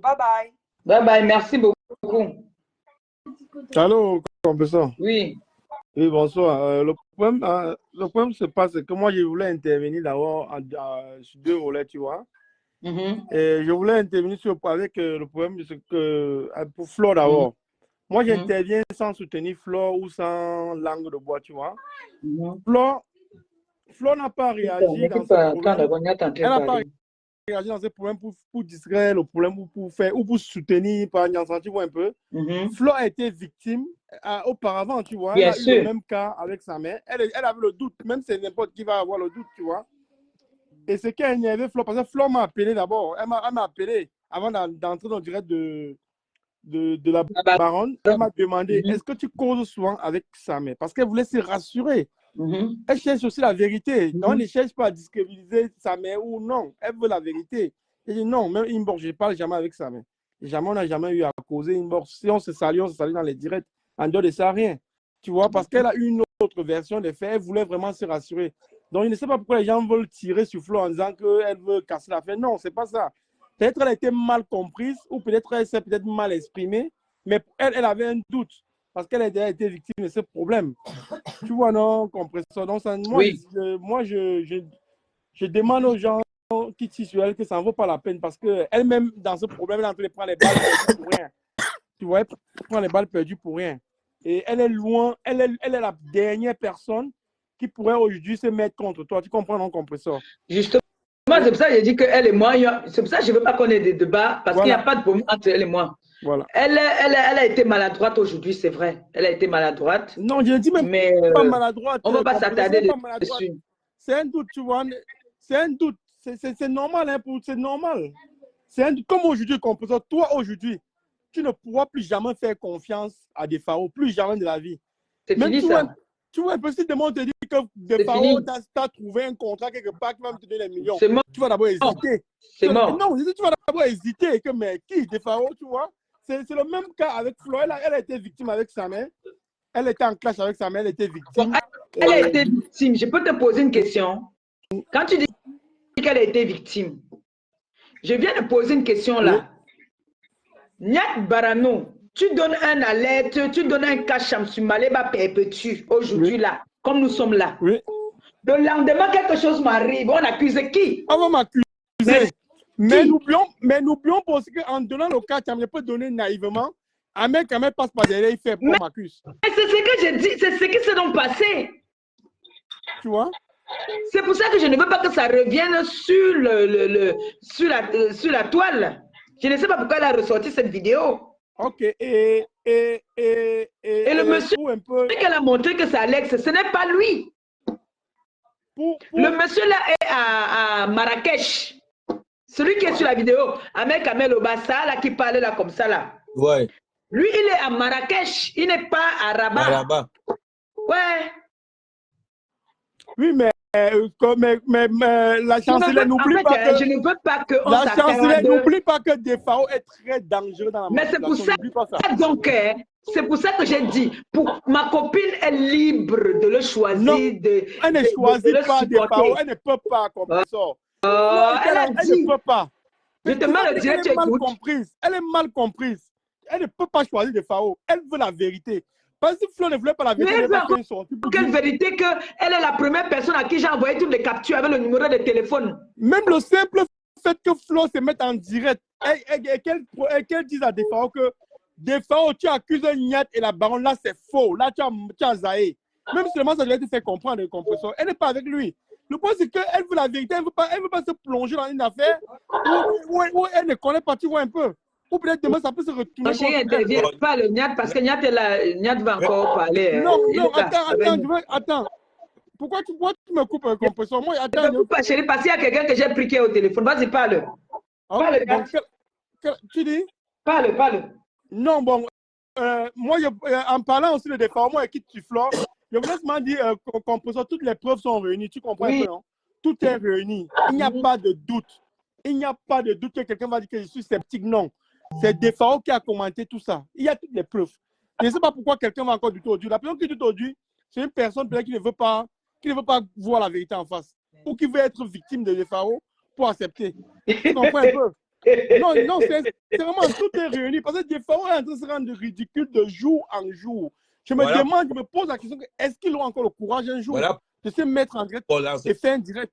Bye bye. Bye bye, merci beaucoup. Allô, professeur. Oui. Oui, bonsoir. Le problème se passe que moi, je voulais intervenir d'abord sur deux volets, tu vois. Et je voulais intervenir avec le problème, c'est que pour Flo d'abord. Moi, j'interviens sans soutenir Flo ou sans langue de bois, tu vois. Flo n'a pas réagi dans ce problème. Elle n'a pas réagi dans ce problème pour distraire le problème ou pour faire ou pour soutenir par Nyansan, tu vois un peu. Flo a été victime auparavant, tu vois. Elle a eu le même cas avec sa mère. Elle avait le doute, même si c'est n'importe qui va avoir le doute, tu vois. Et ce qui a énervé Flo, parce que Flo m'a appelé d'abord. Elle m'a appelé avant d'entrer dans le direct de la baronne. Elle m'a demandé, est-ce que tu causes souvent avec sa mère? Parce qu'elle voulait se rassurer. Elle cherche aussi la vérité. Donc, elle ne cherche pas à discrédibiliser sa mère ou non. Elle veut la vérité. Elle dit non, même Inbox, je ne parle jamais avec sa mère. Jamais, on n'a jamais eu à causer Inbox. Si on se salue dans les directs. En dehors de ça, rien. Tu vois, parce qu'elle a eu une autre version des faits. Elle voulait vraiment se rassurer. Donc, je ne sais pas pourquoi les gens veulent tirer sur Flo en disant qu'elle veut casser la fin. Non, ce n'est pas ça. Peut-être qu'elle a été mal comprise ou peut-être qu'elle s'est peut-être mal exprimée. Mais elle avait un doute. Parce qu'elle a déjà été victime de ce problème. Tu vois, non, compresseur. Donc, ça, je demande aux gens qui tissent sur elle que ça ne vaut pas la peine parce qu'elle-même, dans ce problème, elle est en train de prendre les balles perdues pour rien. Tu vois, elle prend les balles perdues pour rien. Et elle est loin, elle est la dernière personne qui pourrait aujourd'hui se mettre contre toi. Tu comprends, non, compresseur? Justement, c'est pour ça que j'ai dit qu'elle et moi, c'est pour ça que je ne veux pas qu'on ait des débats parce qu'il n'y a pas de problème entre elle et moi. Voilà. Elle a été maladroite aujourd'hui, c'est vrai. Elle a été maladroite. Non, je ne dis même pas maladroite. On ne va pas s'attarder dessus. C'est un doute, tu vois. C'est un doute. C'est normal, hein, c'est normal. C'est un doute. Comme aujourd'hui, compresseur, toi aujourd'hui, tu ne pourras plus jamais faire confiance à des pharaons, plus jamais de la vie. C'est fini ça. Tu vois, un peu si demain on te dit que des pharaons, tu as trouvé un contrat quelque part qui va me te donner les millions. C'est mort. Tu vas d'abord hésiter. C'est mort. Non, tu vas d'abord hésiter. Mais qui? Des pharaons, tu vois? C'est le même cas avec Flo. Elle a été victime avec sa mère. Elle était en clash avec sa mère, elle était victime. Elle a été victime. Je peux te poser une question? Quand tu dis qu'elle a été victime, je viens de poser une question là. Nyat Barano, tu donnes un alerte, tu donnes un cash sur Maleba perpétue aujourd'hui là, comme nous sommes là. Oui. Le lendemain, quelque chose m'arrive. On accuse qui? On va m'accuser. Mais n'oublions pas aussi qu'en donnant le cas, tu ne peux donner naïvement. Un mec, quand même, passe par derrière, il fait pour m'accuser. C'est ce que j'ai dit, c'est ce qui s'est donc passé. Tu vois? C'est pour ça que je ne veux pas que ça revienne sur la toile. Je ne sais pas pourquoi elle a ressorti cette vidéo. Ok. Et le monsieur qu'elle a montré que c'est Alex, ce n'est pas lui. Le monsieur là est à Marrakech. Celui qui est sur la vidéo, Ahmed Kamel Obassa, là, qui parlait là comme ça là. Ouais. Lui, il est à Marrakech, il n'est pas à Rabat. Ouais. Oui, mais la chancelière n'oublie pas que... Je ne veux pas que... La chancelière n'oublie pas que Defao est très dangereux dans la mais c'est pour ça, donc, c'est pour ça que j'ai dit, ma copine est libre de le choisir. Non, elle ne choisit pas Defao, elle ne peut pas, compresseur. Elle ne peut pas. Je te mets le direct, elle est mal comprise. Elle est mal comprise. Elle ne peut pas choisir Defao. Elle veut la vérité. Parce que Flo ne voulait pas la vérité. Mais elle veut quelle vérité qu'elle est la première personne à qui j'ai envoyé toutes les captures avec le numéro de téléphone. Même le simple fait que Flo se mette en direct et qu'elle dise à Defao que Defao, tu accuses un Nyat et la baronne, là c'est faux. Là tu as zaï. Même seulement ça devait te faire comprendre le compresseur. Elle n'est pas avec lui. Le point c'est qu'elle veut la vérité. Elle ne veut pas se plonger dans une affaire où elle ne connaît pas, tu vois un peu. Ou peut-être demain, ça peut se retourner. Je n'interviens pas le Nyat parce que Nyat va encore parler. Non, attends. Pourquoi tu me coupes un compresseur? Moi, attends. Je ne coupe pas, chérie, parce qu'il y a quelqu'un que j'ai pris qui est au téléphone. Vas-y, parle. Parle, tu dis? Parle. Non, bon, moi, en parlant aussi de défense, moi, qui tu flores, je vous laisse m'en dire, compresseur, toutes les preuves sont réunies. Tu comprends un peu, non? Tout est réuni. Il n'y a pas de doute. Il n'y a pas de doute que quelqu'un va dire que je suis sceptique. Non. C'est Defao qui a commenté tout ça. Il y a toutes les preuves. Je ne sais pas pourquoi quelqu'un va encore douter aujourd'hui. La personne qui doute aujourd'hui, c'est une personne qui ne veut pas voir la vérité en face. Ou qui veut être victime de Defao pour accepter. Tu comprends un peu? Non, non, c'est vraiment tout est réuni. Parce que des fois, on est en train de se rendre ridicule de jour en jour. Je me demande, je me pose la question, est-ce qu'ils ont encore le courage un jour de se mettre en direct et faire un direct?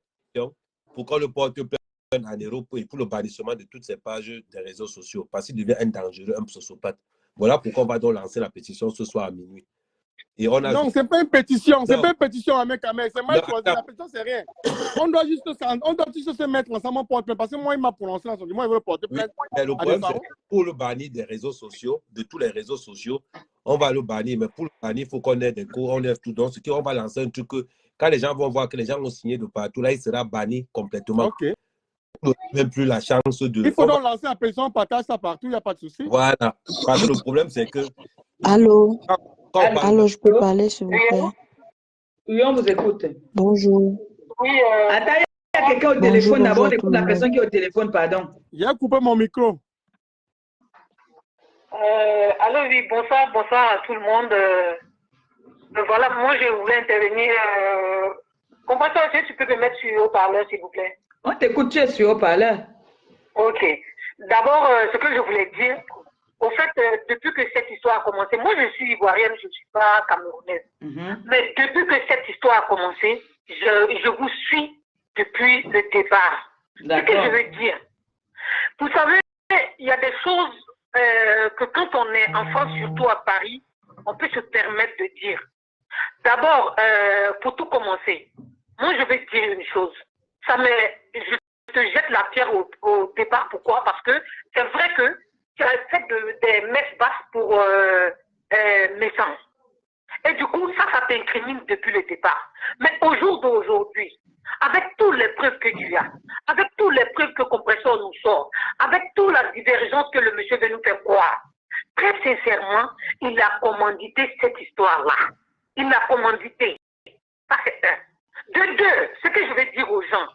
Pourquoi le porte-plainte en Europe et pour le bannissement de toutes ces pages des réseaux sociaux? Parce qu'il devient un dangereux, un sociopathe. Voilà pourquoi on va donc lancer la pétition ce soir à minuit. Et on a... Non, c'est pas une pétition, c'est pas une pétition à mec à mec, c'est mal choisi, la pétition c'est rien. On doit juste se mettre ensemble en porte plainte, parce que moi il m'a prononcé là, moi il veut porter plainte. Mais le problème c'est que pour le bannir des réseaux sociaux, de tous les réseaux sociaux, on va le bannir, mais pour le bannir, il faut qu'on ait des cours, on lève tout. Donc, ce qu'on va lancer un truc que quand les gens vont voir que les gens ont signé de partout, là il sera banni complètement. Ok. Même plus la chance de... Il faut donc lancer la pétition, on partage ça partout, il n'y a pas de souci. Voilà, parce que le problème c'est que... Allô? Allô, je peux parler, s'il vous plaît? Oui, on vous écoute. Bonjour. Oui, attends, il y a quelqu'un au téléphone d'abord, on écoute la personne qui est au téléphone, pardon. Il a coupé mon micro. Allô, oui, bonsoir à tout le monde. Voilà, moi je voulais intervenir. Comprends-toi, est-ce que tu peux me mettre sur haut-parleur, s'il vous plaît? On t'écoute, tu es sur haut-parleur. Ok. D'abord, ce que je voulais dire, au fait, depuis que cette histoire a commencé, moi je suis ivoirienne, je ne suis pas camerounaise. Mais depuis que cette histoire a commencé, je vous suis depuis le départ. Ce que je veux dire. Vous savez, il y a des choses que quand on est enfant, surtout à Paris, on peut se permettre de dire. D'abord, pour tout commencer, moi je vais te dire une chose. Je te jette la pierre au départ. Pourquoi? Parce que c'est vrai que tu as fait des messes basses pour mes sens. Et du coup, ça t'incrimine depuis le départ. Mais au jour d'aujourd'hui, avec toutes les preuves que tu as, avec toutes les preuves que Compressor nous sort, avec toute la divergence que le monsieur veut nous faire croire, très sincèrement, il a commandité cette histoire-là. Il l'a commandité. Ça, c'est un. De deux, ce que je vais dire aux gens,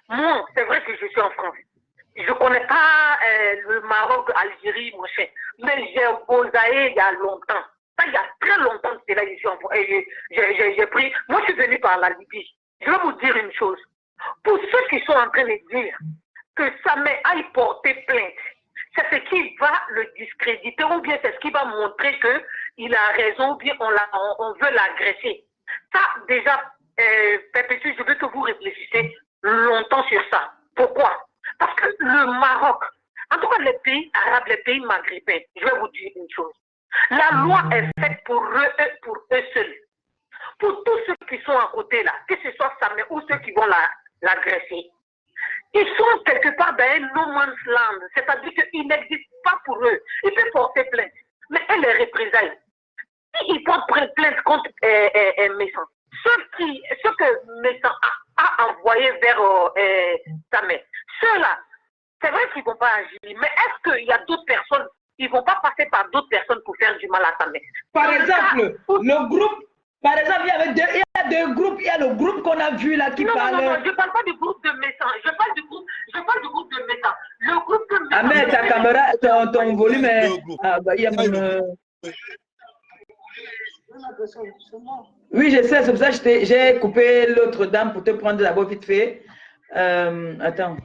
moi, c'est vrai que je suis en France. Je ne connais pas le Maroc, Algérie, mon cher, mais j'ai bosaillé il y a longtemps. Ça, il y a très longtemps que c'est là que je suis en France. J'ai pris. Moi, je suis venu par la Libye. Je vais vous dire une chose. Pour ceux qui sont en train de dire que Sameh aille porter plainte, c'est ce qui va le discréditer ou bien c'est ce qui va montrer qu'il a raison ou bien on veut l'agresser. Ça, déjà, Perpétue, je veux que vous réfléchissiez longtemps sur ça. Pourquoi? Parce que le Maroc, en tout cas les pays arabes, les pays maghrébins, je vais vous dire une chose. La loi est faite pour eux seuls. Pour tous ceux qui sont à côté là, que ce soit Sameh ou ceux qui vont l'agresser. Ils sont quelque part dans un no man's land, c'est-à-dire qu'ils n'existent pas pour eux. Ils peuvent porter plainte, mais elles les représailles. S'ils portent plainte contre Messan, ce que Messan a envoyé vers Sameh, ceux-là, c'est vrai qu'ils ne vont pas agir, mais est-ce qu'il y a d'autres personnes, ils ne vont pas passer par d'autres personnes pour faire du mal à Sameh? Par exemple, le groupe, par exemple, il y a deux groupes, il y a le groupe qu'on a vu là qui parle. Non, je ne parle pas du groupe de Messan, je parle du groupe de Messan. Le groupe de Messan. Ah mais ta caméra, ton volume est... Ah bah il y a mon... Oui, je sais, c'est pour ça que j'ai coupé l'autre dame pour te prendre d'abord vite fait. Attends.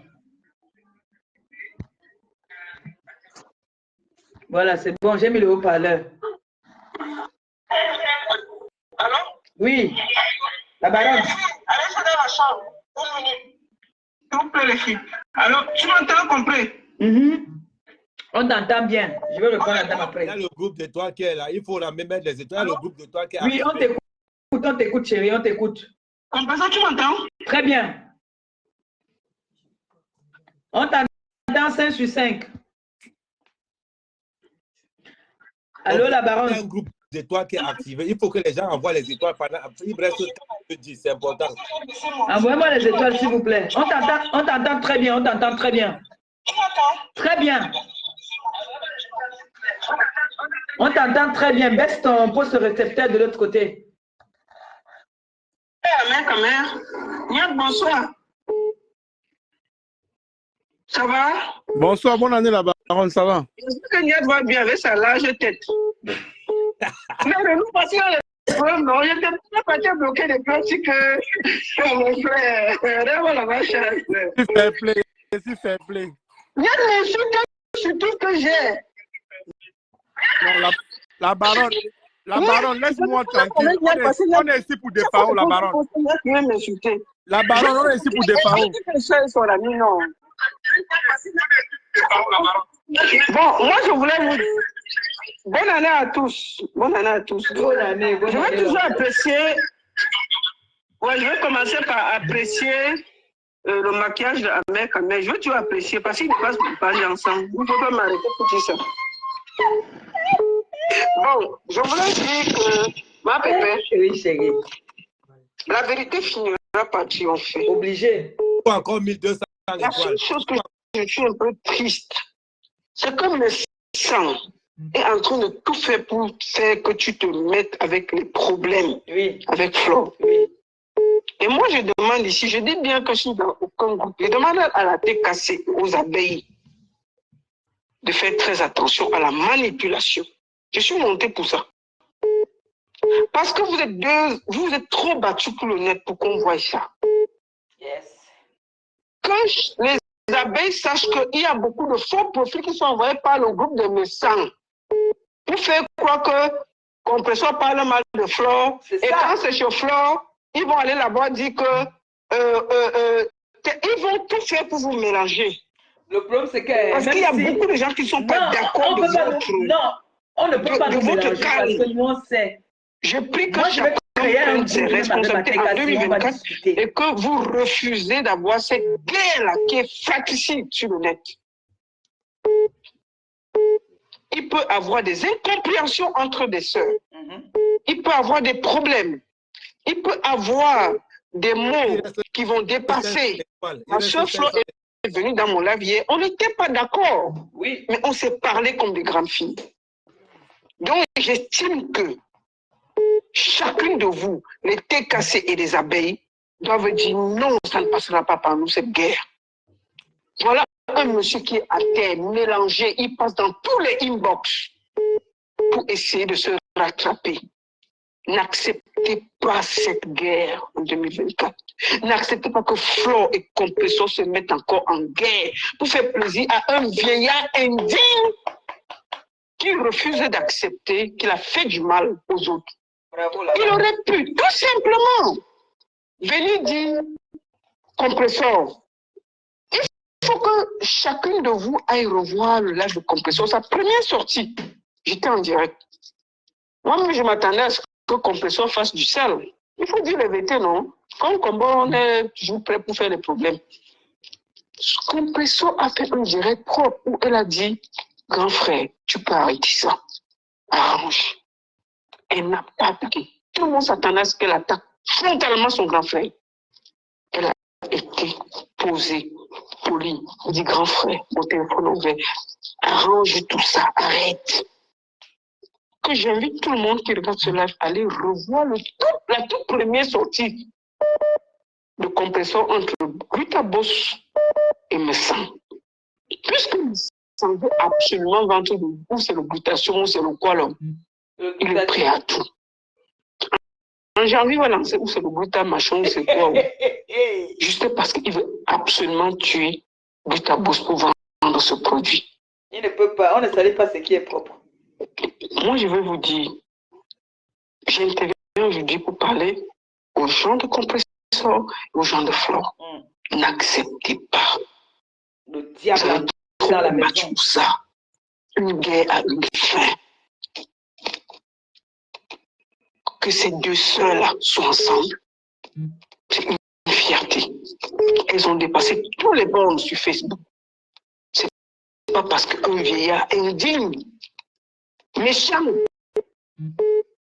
Voilà, c'est bon, j'ai mis le haut-parleur. Allô? Oui, la baronne. Allez, c'est dans la chambre. 1 minute. S'il vous plaît, les filles. Alors, tu m'entends compris? On t'entend bien. Je vais répondre à la dame après. Il y a le groupe d'étoiles qui est là. Il faut la même mettre les étoiles. Le groupe d'étoiles qui est Oui, on t'écoute, chérie, on t'écoute. Compressor, tu m'entends? Très bien. On t'entend 5 sur 5. Allô, la baronne? Il y a un groupe d'étoiles qui est activé. Il faut que les gens envoient les étoiles pendant. Il reste 10, c'est important. Envoyez-moi les étoiles, s'il vous plaît. On t'entend très bien, on t'entend très bien. Très bien. On t'entend très bien. Baisse ton poste récepteur de l'autre côté. Bonsoir. Ça va? Bonsoir, bonne année la baronne, ça va? J'espère que Niad va bien avec sa large tête. Mais nous passons non, je n'étais pas bloqué des pratiques. Mon frère, vraiment la vache. C'est fair play. Il y a des insultes surtout que j'ai. La baronne, laisse-moi tranquille. On est ici pour des pharaons, la baronne. La baronne, on est ici pour des pharaons. Bon, moi je voulais vous dire, bonne année à tous. Bonne année à tous. Bonne année. Je vais toujours apprécier. Ouais, je vais commencer par apprécier le maquillage de Ahmed Kamel. Je vais toujours apprécier parce qu'ils ne passent pas ensemble. Vous ne pouvez pas m'arrêter pour dire ça. Bon, je voulais dire que ma pépé, chérie, la vérité finira par triompher. Obligé. Encore 1200 étoiles. La seule chose que je suis un peu triste, c'est que le sang est en train de tout faire pour faire que tu te mettes avec les problèmes, avec Flo. Oui. Et moi, je demande ici, je dis bien que je suis dans aucun groupe, je demande à la TKC, aux abeilles, de faire très attention à la manipulation. Je suis montée pour ça. Parce que vous êtes trop battus pour le net pour qu'on voie ça. Yes. Quand les abeilles sachent qu'il y a beaucoup de faux profils qui sont envoyés par le groupe de médecins pour faire quoi que Compressor parle mal de Flore. Et quand c'est chez Flore, ils vont aller là-bas dire que ils vont tout faire pour vous mélanger. Le problème, c'est que... Parce qu'il y a beaucoup de gens qui ne sont pas d'accord de votre... Non, on ne peut pas nous mélanger parce que nous, on sait. Je prie que chacun prenne ses responsabilités en 2024 et que vous refusez d'avoir cette guerre-là qui est fratricide sur le net. Il peut y avoir des incompréhensions entre des sœurs. Il peut y avoir des problèmes. Il peut y avoir des mots qui vont dépasser. Ma soeur Flo est venue dans mon live hier. On n'était pas d'accord. Oui. Mais on s'est parlé comme des grandes filles. Donc, j'estime que chacune de vous, les TKC et les abeilles, doivent dire non, ça ne passera pas par nous, cette guerre. Voilà un monsieur qui est à terre, mélangé, il passe dans tous les inbox pour essayer de se rattraper. N'acceptez pas cette guerre en 2024. N'acceptez pas que Flo et Compressor se mettent encore en guerre pour faire plaisir à un vieillard indigne qui refuse d'accepter qu'il a fait du mal aux autres. Bravo, il aurait pu tout simplement venir dire Compressor. Il faut que chacun de vous aille revoir le live de Compressor. Sa première sortie, j'étais en direct. Moi-même, je m'attendais à ce que Compressor fasse du sale. Il faut dire la vérité, non? Comme on est toujours prêt pour faire des problèmes. Compressor a fait un direct propre où elle a dit, grand frère, tu peux arrêter ça. Arrange. Elle n'a pas attaqué. Tout le monde s'attendait à ce qu'elle attaque frontalement son grand frère. Elle a été posée, polie. Elle dit, grand frère, mon téléphone ouvert. Arrange tout ça, arrête. Que j'invite tout le monde qui regarde ce live à aller revoir la toute première sortie de Compressor entre Glutabos et Messan. Puisque Messan veut absolument vendre où c'est le glutation, où c'est le quoi là. Il est prêt à tout. En janvier, il va lancer où c'est le glutamachon, où c'est quoi. Juste parce qu'il veut absolument tuer Glutabos pour vendre ce produit. Il ne peut pas, on ne savait pas ce qui est propre. Moi, je vais vous dire, j'interviens aujourd'hui pour parler aux gens de Compressor et aux gens de Flore. N'acceptez pas. Le diable dans la maison. Ça. Une guerre a une fin. Que ces deux sœurs-là soient ensemble, c'est une fierté. Elles ont dépassé tous les bornes sur Facebook. C'est pas parce qu'un vieillard indigne, méchant,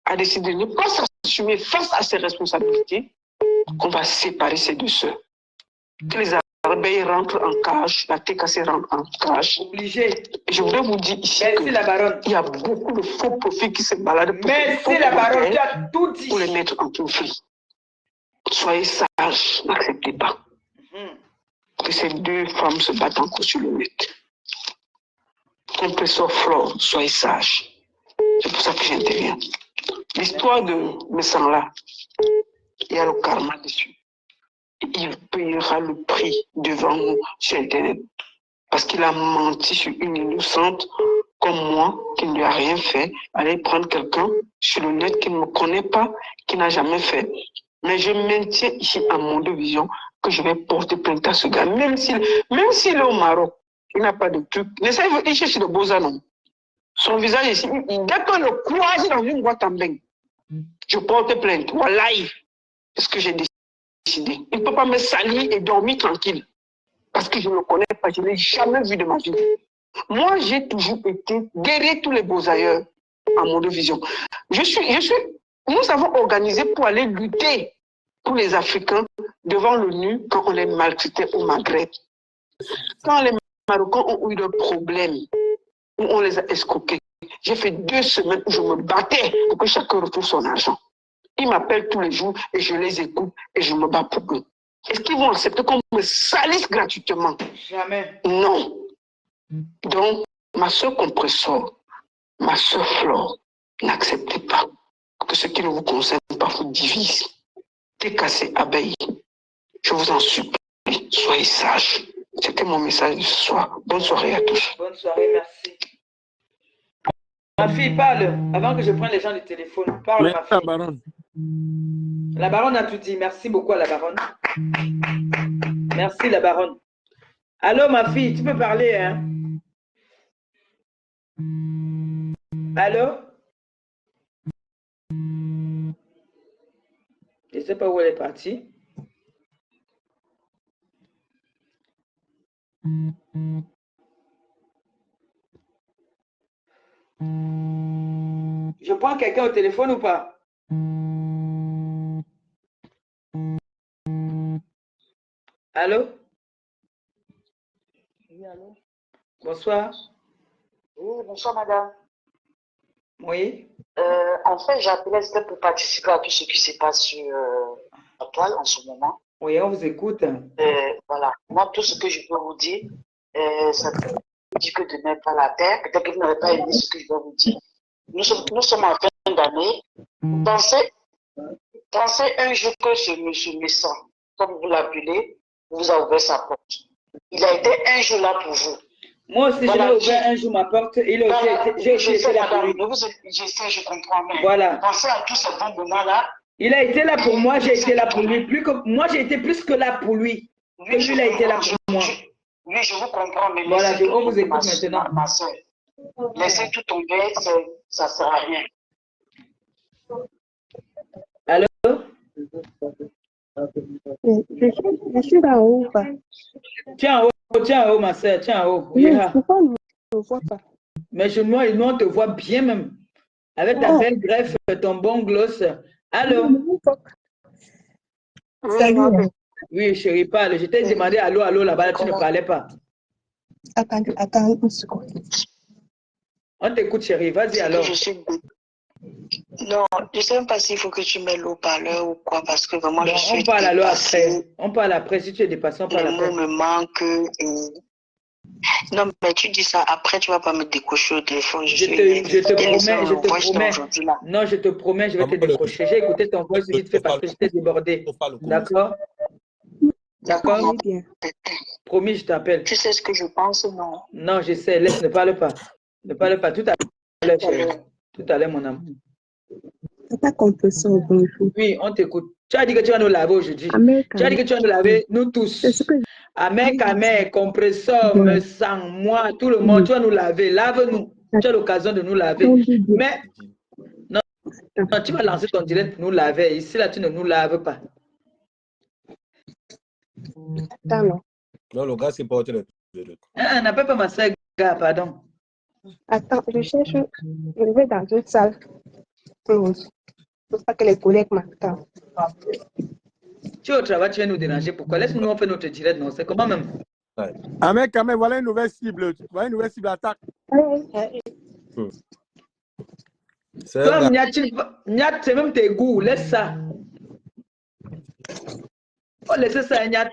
a décidé de ne pas s'assumer face à ses responsabilités qu'on va séparer ces deux sœurs. Que les abeilles rentrent en cage, la TKC rentre en cage. Obligé. Je voudrais vous dire ici qu'il y a beaucoup de faux profils qui se baladent pour, la baronne, tu as tout dit. Pour les mettre en conflit. Soyez sages, n'acceptez pas que ces deux femmes se battent encore sur le net. Compressor Flore, soyez sages. C'est pour ça que j'interviens. L'histoire de Messan-là, il y a le karma dessus. Il payera le prix devant nous sur Internet. parce qu'il a menti sur une innocente comme moi, qui ne lui a rien fait, aller prendre quelqu'un sur le net qui ne me connaît pas, qui n'a jamais fait. Mais je maintiens ici à Mondo Vision que je vais porter plainte à ce gars, même s'il est au Maroc, il n'a pas de truc. Il cherche de beaux non. Son visage ici, dès qu'on le croise dans une boîte en bain, je porte plainte. Wallahi, c'est ce que j'ai décidé. Il ne peut pas me salir et dormir tranquille. Parce que je ne le connais pas, je ne l'ai jamais vu de ma vie. Moi, j'ai toujours été derrière tous les beaux ailleurs à Mondo Vision. Nous avons organisé pour aller lutter pour les Africains devant l'ONU quand on est maltraité au Maghreb. Quand les Marocains ont eu des problèmes, où on les a escroqués, j'ai fait 2 semaines où je me battais pour que chacun retrouve son argent. Ils m'appellent tous les jours et je les écoute et je me bats pour eux. Est-ce qu'ils vont accepter qu'on me salisse gratuitement? Jamais. Non. Donc, ma soeur Compressor, ma soeur Flore, n'acceptez pas que ce qui ne vous concerne pas vous divise. Décassez, abeille. Je vous en supplie, soyez sages. C'était mon message de ce soir. Bonne soirée à tous. Bonne soirée, merci. Ma fille, parle. Avant que je prenne les gens du téléphone, parle, ma fille. La baronne. La baronne a tout dit. Merci beaucoup à la baronne. Merci, la baronne. Allô, ma fille, tu peux parler, hein? Allô? Je ne sais pas où elle est partie. Je prends quelqu'un au téléphone ou pas? Allô? Oui, allô? Bonsoir. Oui, bonsoir, madame. Oui. En fait, j'appelais pour participer à tout ce qui se passe sur la toile en ce moment. Oui, on vous écoute. Voilà. Moi, tout ce que je peux vous dire, ça dit que de mettre à la terre. Peut-être que vous n'avez pas aimé ce que je vais vous dire. Nous sommes en fin d'année. Pensez un jour que ce monsieur Messan, comme vous l'appelez, vous a ouvert sa porte. Il a été un jour là pour vous. Moi aussi, voilà, je l'ai ouvert un jour ma porte. Il a été, j'ai été là pour lui. Je sais, je comprends. Mais voilà. Pensez à tous ces bons moments-là. Il a été là pour moi, j'ai été là pour lui. Moi, j'ai été plus que là pour lui. Oui, lui, il a été là pour moi. Oui, je vous comprends, mais voilà, on vous écoute maintenant. Ma soeur. Laissez tout tomber, ça ne sert à rien. Allô? Je suis là haut ou pas? Tiens en haut, ma soeur, tiens en haut. Oui, pourquoi on ne voit pas? Mais chez moi, on te voit bien même. Avec ta belle greffe, ton bon gloss. Allô? Salut. Oui, chérie, parle. Je t'ai demandé allô là-bas, tu ne parlais pas. Attends une seconde. On t'écoute, chérie. Vas-y alors. Non, je ne sais même pas s'il faut que tu mets l'eau-parleur ou quoi, parce que vraiment je suis on parle alors dépassée. après. On parle après. Si tu es dépassé, on parle après. Les mots me manquent. Non, mais tu dis ça après, tu ne vas pas me décrocher au téléphone. Je te promets. Non, je te promets, je vais te décrocher. J'ai écouté ton voice vite fait parce que j'étais débordée. D'accord? D'accord? Promis, je t'appelle. Tu sais ce que je pense, non? Non, je sais. Laisse, ne parle pas. Ne parle pas. Tout à l'heure, chérie. Tout à l'heure, mon amour. T'as compris ça, bonjour. Oui, on t'écoute. Tu as dit que tu vas nous laver aujourd'hui. Tu as dit que tu vas nous laver, nous tous. Amère, compresseur, me sang, moi, tout le monde, tu vas nous laver. Lave-nous. Tu as l'occasion de nous laver. Mais, non, tu vas lancer ton direct pour nous laver. Ici, là, tu ne nous laves pas. Attends, non, le gars, c'est pas autre. N'appelle pas ma soeur, gars, pardon. Attends, je cherche. Je vais dans une salle close. Pour pas que les collègues m'attendent. Tu es au travail, tu viens nous déranger. Pourquoi? Laisse-nous, on fait notre direct. Non, c'est comment même? Ah, mais quand même, voilà une nouvelle cible. Voilà une nouvelle cible d'attaque. Comme Nyat, c'est même tes goûts. Laisse ça. Oh, laisse ça, Nyat.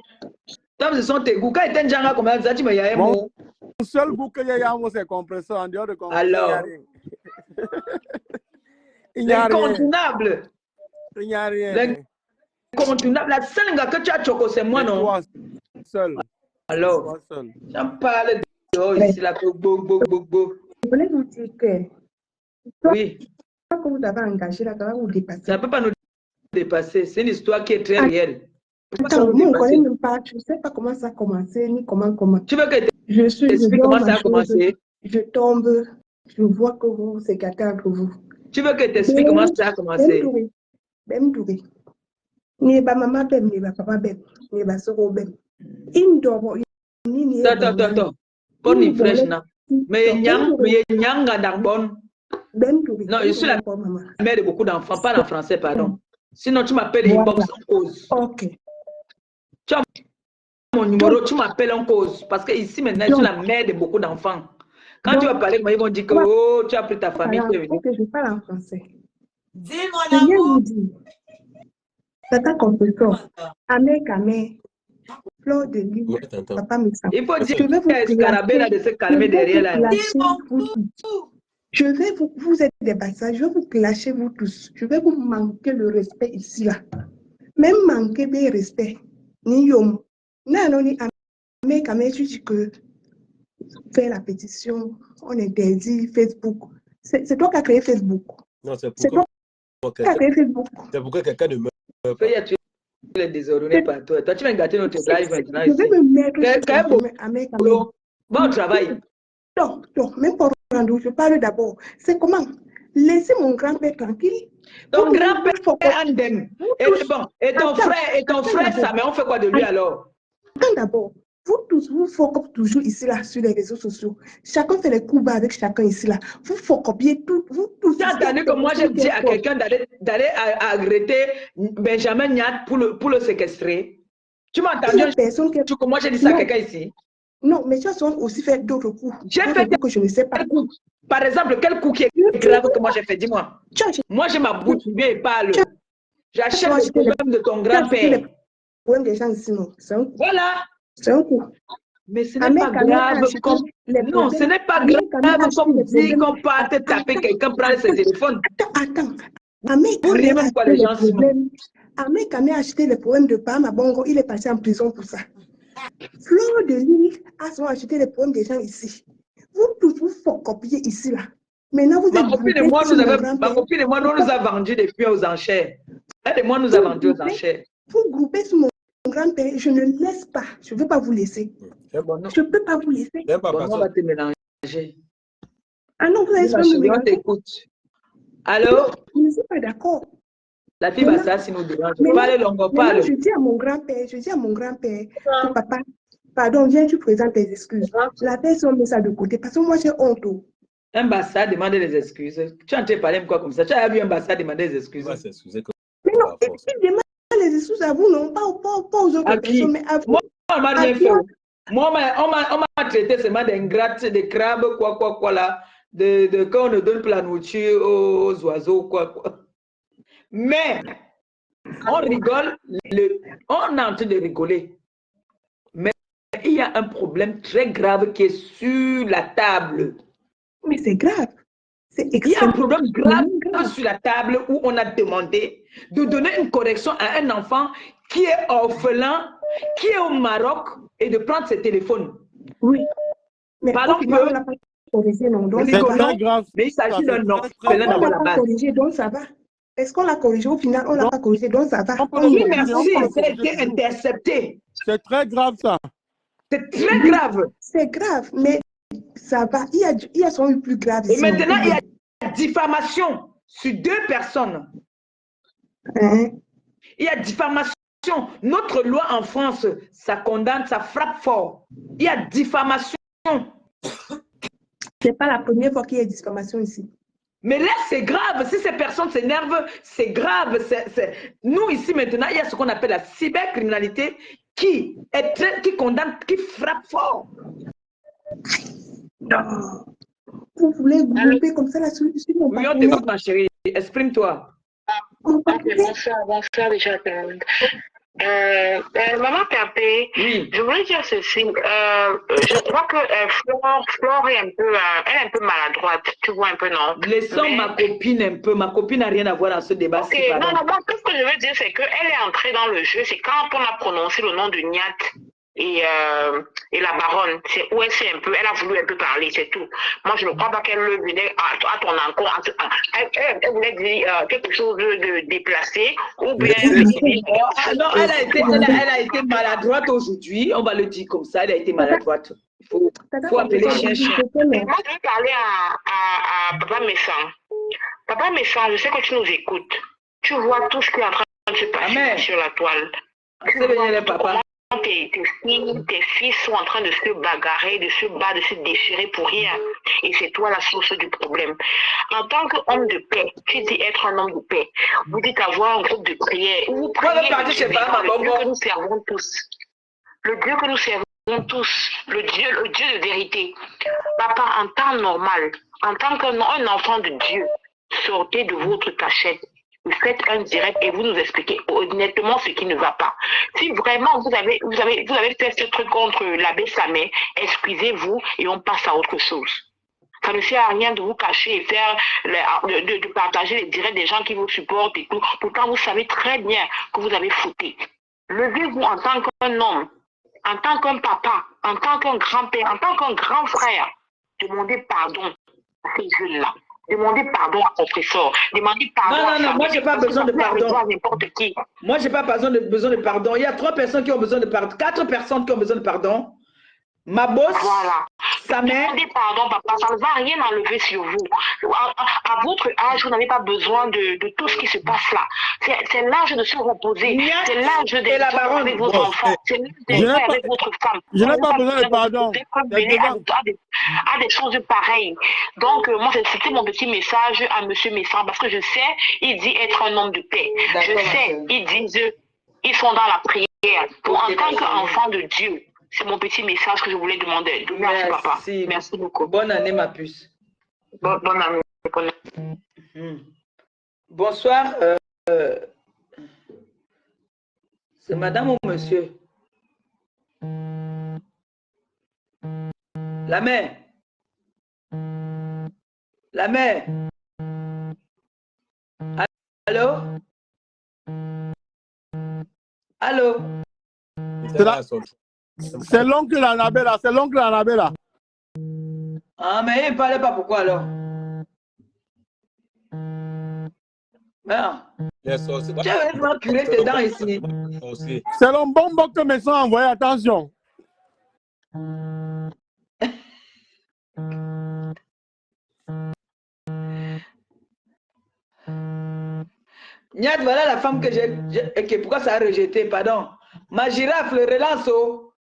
Comme ce sont tes goûts. Quand il y a un comme ça, tu me y a un mot. Le seul goût que j'ai, c'est compresseur. En dehors de compresseur, alors, il n'y a rien. L'incontournable. Il n'y a rien. L'incontournable. La seule que tu as choco, c'est moi, non? Toi seul. Alors, j'en parle. ici, là, Je voulais vous dire que oui. que vous avez engagé là, ça va vous dépasser. Ça ne peut pas nous dépasser. C'est une histoire qui est très réelle. Attends, moi, on ne connaît même pas. Je ne sais pas comment ça a commencé, ni comment. Tu veux que je comment ça a commencé? Je tombe, je vois que vous vous écartez entre vous. Tu veux que je t'explique comment ça a commencé? Même Douri. Ni ba maman bem, ni ba papa bem, ni ba soro bem. Indobo, ni Attends. Pour ni fraîche, non. Mais nyanga d'arbonne. Non, je suis la mère de beaucoup d'enfants, pas en français, pardon. Sinon, tu m'appelles inbox en cause. Ok. Tu as mon numéro, tu m'appelles en cause. Parce que ici, maintenant, je suis la mère de beaucoup d'enfants. Quand tu vas parler, ils vont dire que oh, tu as pris ta famille. Ok, je parle en français. Dis mon amour. Tata confesseur, Amé, Fleur de Lille, papa Missa. Il faut dire que Scarabée là de se calmer derrière là. Je vais vous êtes des bâtards, je vais vous clasher vous tous. Je vais vous manquer le respect ici là. Même manquer de respect. Ni yom. Non, ni Amé, tu dis que faire la pétition, on interdit Facebook. C'est toi qui as créé Facebook. Non, c'est toi qui as créé Facebook. C'est pourquoi quelqu'un ne meurt pas. Tu es désordonné par toi. Toi, tu vas gâter notre live maintenant ici. Je vais me mettre Amé. Bon travail. Non, même pas rendre, je parle d'abord. C'est comment? Laissez mon grand-père tranquille. Ton grand-père est indemne. Et ton frère, ça, mais on fait quoi de lui alors? D'abord, vous tous, vous focus toujours ici là sur les réseaux sociaux. Chacun fait les coups bas avec chacun ici là. Vous focopiez tout. Vous tous. Tu as entendu que moi j'ai dit à quelqu'un d'aller arrêter Benjamin Nyat pour le séquestrer? Tu m'as entendu que moi j'ai dit ça à quelqu'un ici? Non, mais tu as aussi fait d'autres coups. J'ai fait que je ne sais pas. Par exemple, quel coup qui est grave que moi j'ai fait? Dis-moi. Moi j'ai ma bouche bien et parle. J'achète le problème de ton grand-père. Des gens ici, non. Voilà. C'est un coup. Mais ce n'est pas grave comme... Non, ce n'est pas grave comme dire qu'on part te taper quelqu'un, prendre ses téléphones. Attends. Amé Kamé a acheté les poèmes de Pama Bongo, il est passé en prison pour ça. Fleur de Lille a souvent acheté les poèmes des gens ici. Vous tous, vous faut copier ici, là. Maintenant, vous ma copine et moi, nous a vendu des puits aux enchères. Elle et moi, nous a vendu aux enchères. Vous groupez sur mon grand-père, je ne laisse pas. Je ne veux pas vous laisser. Je ne peux pas vous laisser. On va te mélanger. Ah non, vous allez se mélanger. On t'écoute. Alors? Je ne suis pas d'accord. La fille va ça si nous dérange. Parle longuement, parle. Je dis à mon grand-père, que papa, pardon, viens, tu présentes tes excuses. La personne met ça de côté parce que moi j'ai honte. Un bastard demande des excuses. Tu as entendu parler quoi comme ça? Tu as vu un bastard demander des excuses? Mais non, il demande les excuses à vous, non, pas aux autres personnes, mais à vous. Moi, on m'a rien fait. Moi, on m'a traité seulement d'ingrate, de crabe, quoi là, de quand on ne donne plus la nourriture aux oiseaux, quoi. Mais, on rigole, on est en train de rigoler. Mais il y a un problème très grave qui est sur la table. Mais c'est grave. Il y a un problème grave sur la table où on a demandé de donner une correction à un enfant qui est orphelin, qui est au Maroc et de prendre ses téléphones. Oui. Mais pardon que... on l'a pas corrigé, non. Donc, c'est très grave. Mais il s'agit d'un orphelin d'abord la base. Corrigé, donc ça va. Est-ce qu'on l'a corrigé au final? On ne l'a pas corrigé, donc ça va. Oui, merci, ça a été intercepté. C'est très grave ça. C'est très grave. C'est grave, mais ça va. Il y a son eu plus grave. Et maintenant, il y a diffamation sur 2 personnes. Hein? Il y a diffamation. Notre loi en France, ça condamne, ça frappe fort. Il y a diffamation. C'est pas la première fois qu'il y a diffamation ici. Mais là, c'est grave. Si ces personnes s'énervent, c'est grave. Nous, ici, maintenant, il y a ce qu'on appelle la cybercriminalité qui condamne, qui frappe fort. Non. Vous voulez grouper comme ça la solution? Oui, on t'écoute, ma chérie. Exprime-toi. Bonsoir déjà. Maman Capé, oui. Je voulais dire ceci. Je crois que Flore est un peu maladroite. Tu vois un peu, non? Laissons ma copine un peu. Ma copine n'a rien à voir dans ce débat. Ok, non, ce que je veux dire, c'est qu'elle est entrée dans le jeu. C'est quand on a prononcé le nom de Nyat. et la baronne, c'est où elle s'est un peu, elle a voulu un peu parler, c'est tout. Moi, je ne crois pas qu'elle venait à ton encontre. Elle voulait dire quelque chose de déplacé ou bien. Non, elle a été maladroite aujourd'hui. On va le dire comme ça. Elle a été maladroite. Il faut appeler chien. Moi, je vais parler à Papa Messan. Papa Messan, je sais que tu nous écoutes. Tu vois tout ce qui est en train de se passer sur la toile. Papa. Tes fils sont en train de se bagarrer, de se battre, de se déchirer pour rien. Et c'est toi la source du problème. En tant qu'homme de paix, tu dis être un homme de paix. Vous dites avoir un groupe de prière. Vous priez le Dieu que nous servons tous. Le Dieu que nous servons tous. Le Dieu de vérité. Papa, en temps normal, en tant qu'un enfant de Dieu, sortez de votre cachette. Vous faites un direct et vous nous expliquez honnêtement ce qui ne va pas. Si vraiment vous avez fait ce truc contre l'abbé Samé, excusez-vous et on passe à autre chose. Ça ne sert à rien de vous cacher et faire de partager les directs des gens qui vous supportent et tout. Pourtant, vous savez très bien que vous avez fouté. Levez-vous en tant qu'un homme, en tant qu'un papa, en tant qu'un grand-père, en tant qu'un grand frère. Demandez pardon à ces jeunes-là. Demandez pardon à professeur. Demandez pardon Non, moi, je n'ai pas besoin de pardon. N'importe qui. Moi, je n'ai pas besoin de pardon. Il y a 3 personnes qui ont besoin de pardon. 4 personnes qui ont besoin de pardon. Ma boss, sa mère. Demandez pardon, papa. Ça ne va rien enlever sur vous. À votre âge, vous n'avez pas besoin de tout ce qui se passe là. C'est l'âge de se reposer. C'est l'âge d'être avec vos enfants. C'est l'âge d'être avec votre femme. Je n'ai pas besoin de pardon. À des choses pareilles. Donc, moi, c'était mon petit message à M. Messan parce que je sais, il dit être un homme de paix. Je sais, ils sont dans la prière. En tant qu'enfant de Dieu, c'est mon petit message que je voulais demander. Merci, papa. Merci beaucoup. Bonne année, ma puce. Bonne année. Bonsoir. C'est madame ou monsieur? La mère. La mère. Allô? Allô? C'est l'oncle Annabella, c'est l'oncle Annabella. Ah, mais il ne parlait pas pourquoi alors? Tu as vraiment curé tes dents ici. C'est le bonbon que mes soeurs ont envoyé, attention. Niat, voilà la femme que j'ai. Pourquoi ça a rejeté? Pardon. Ma girafe, le relance.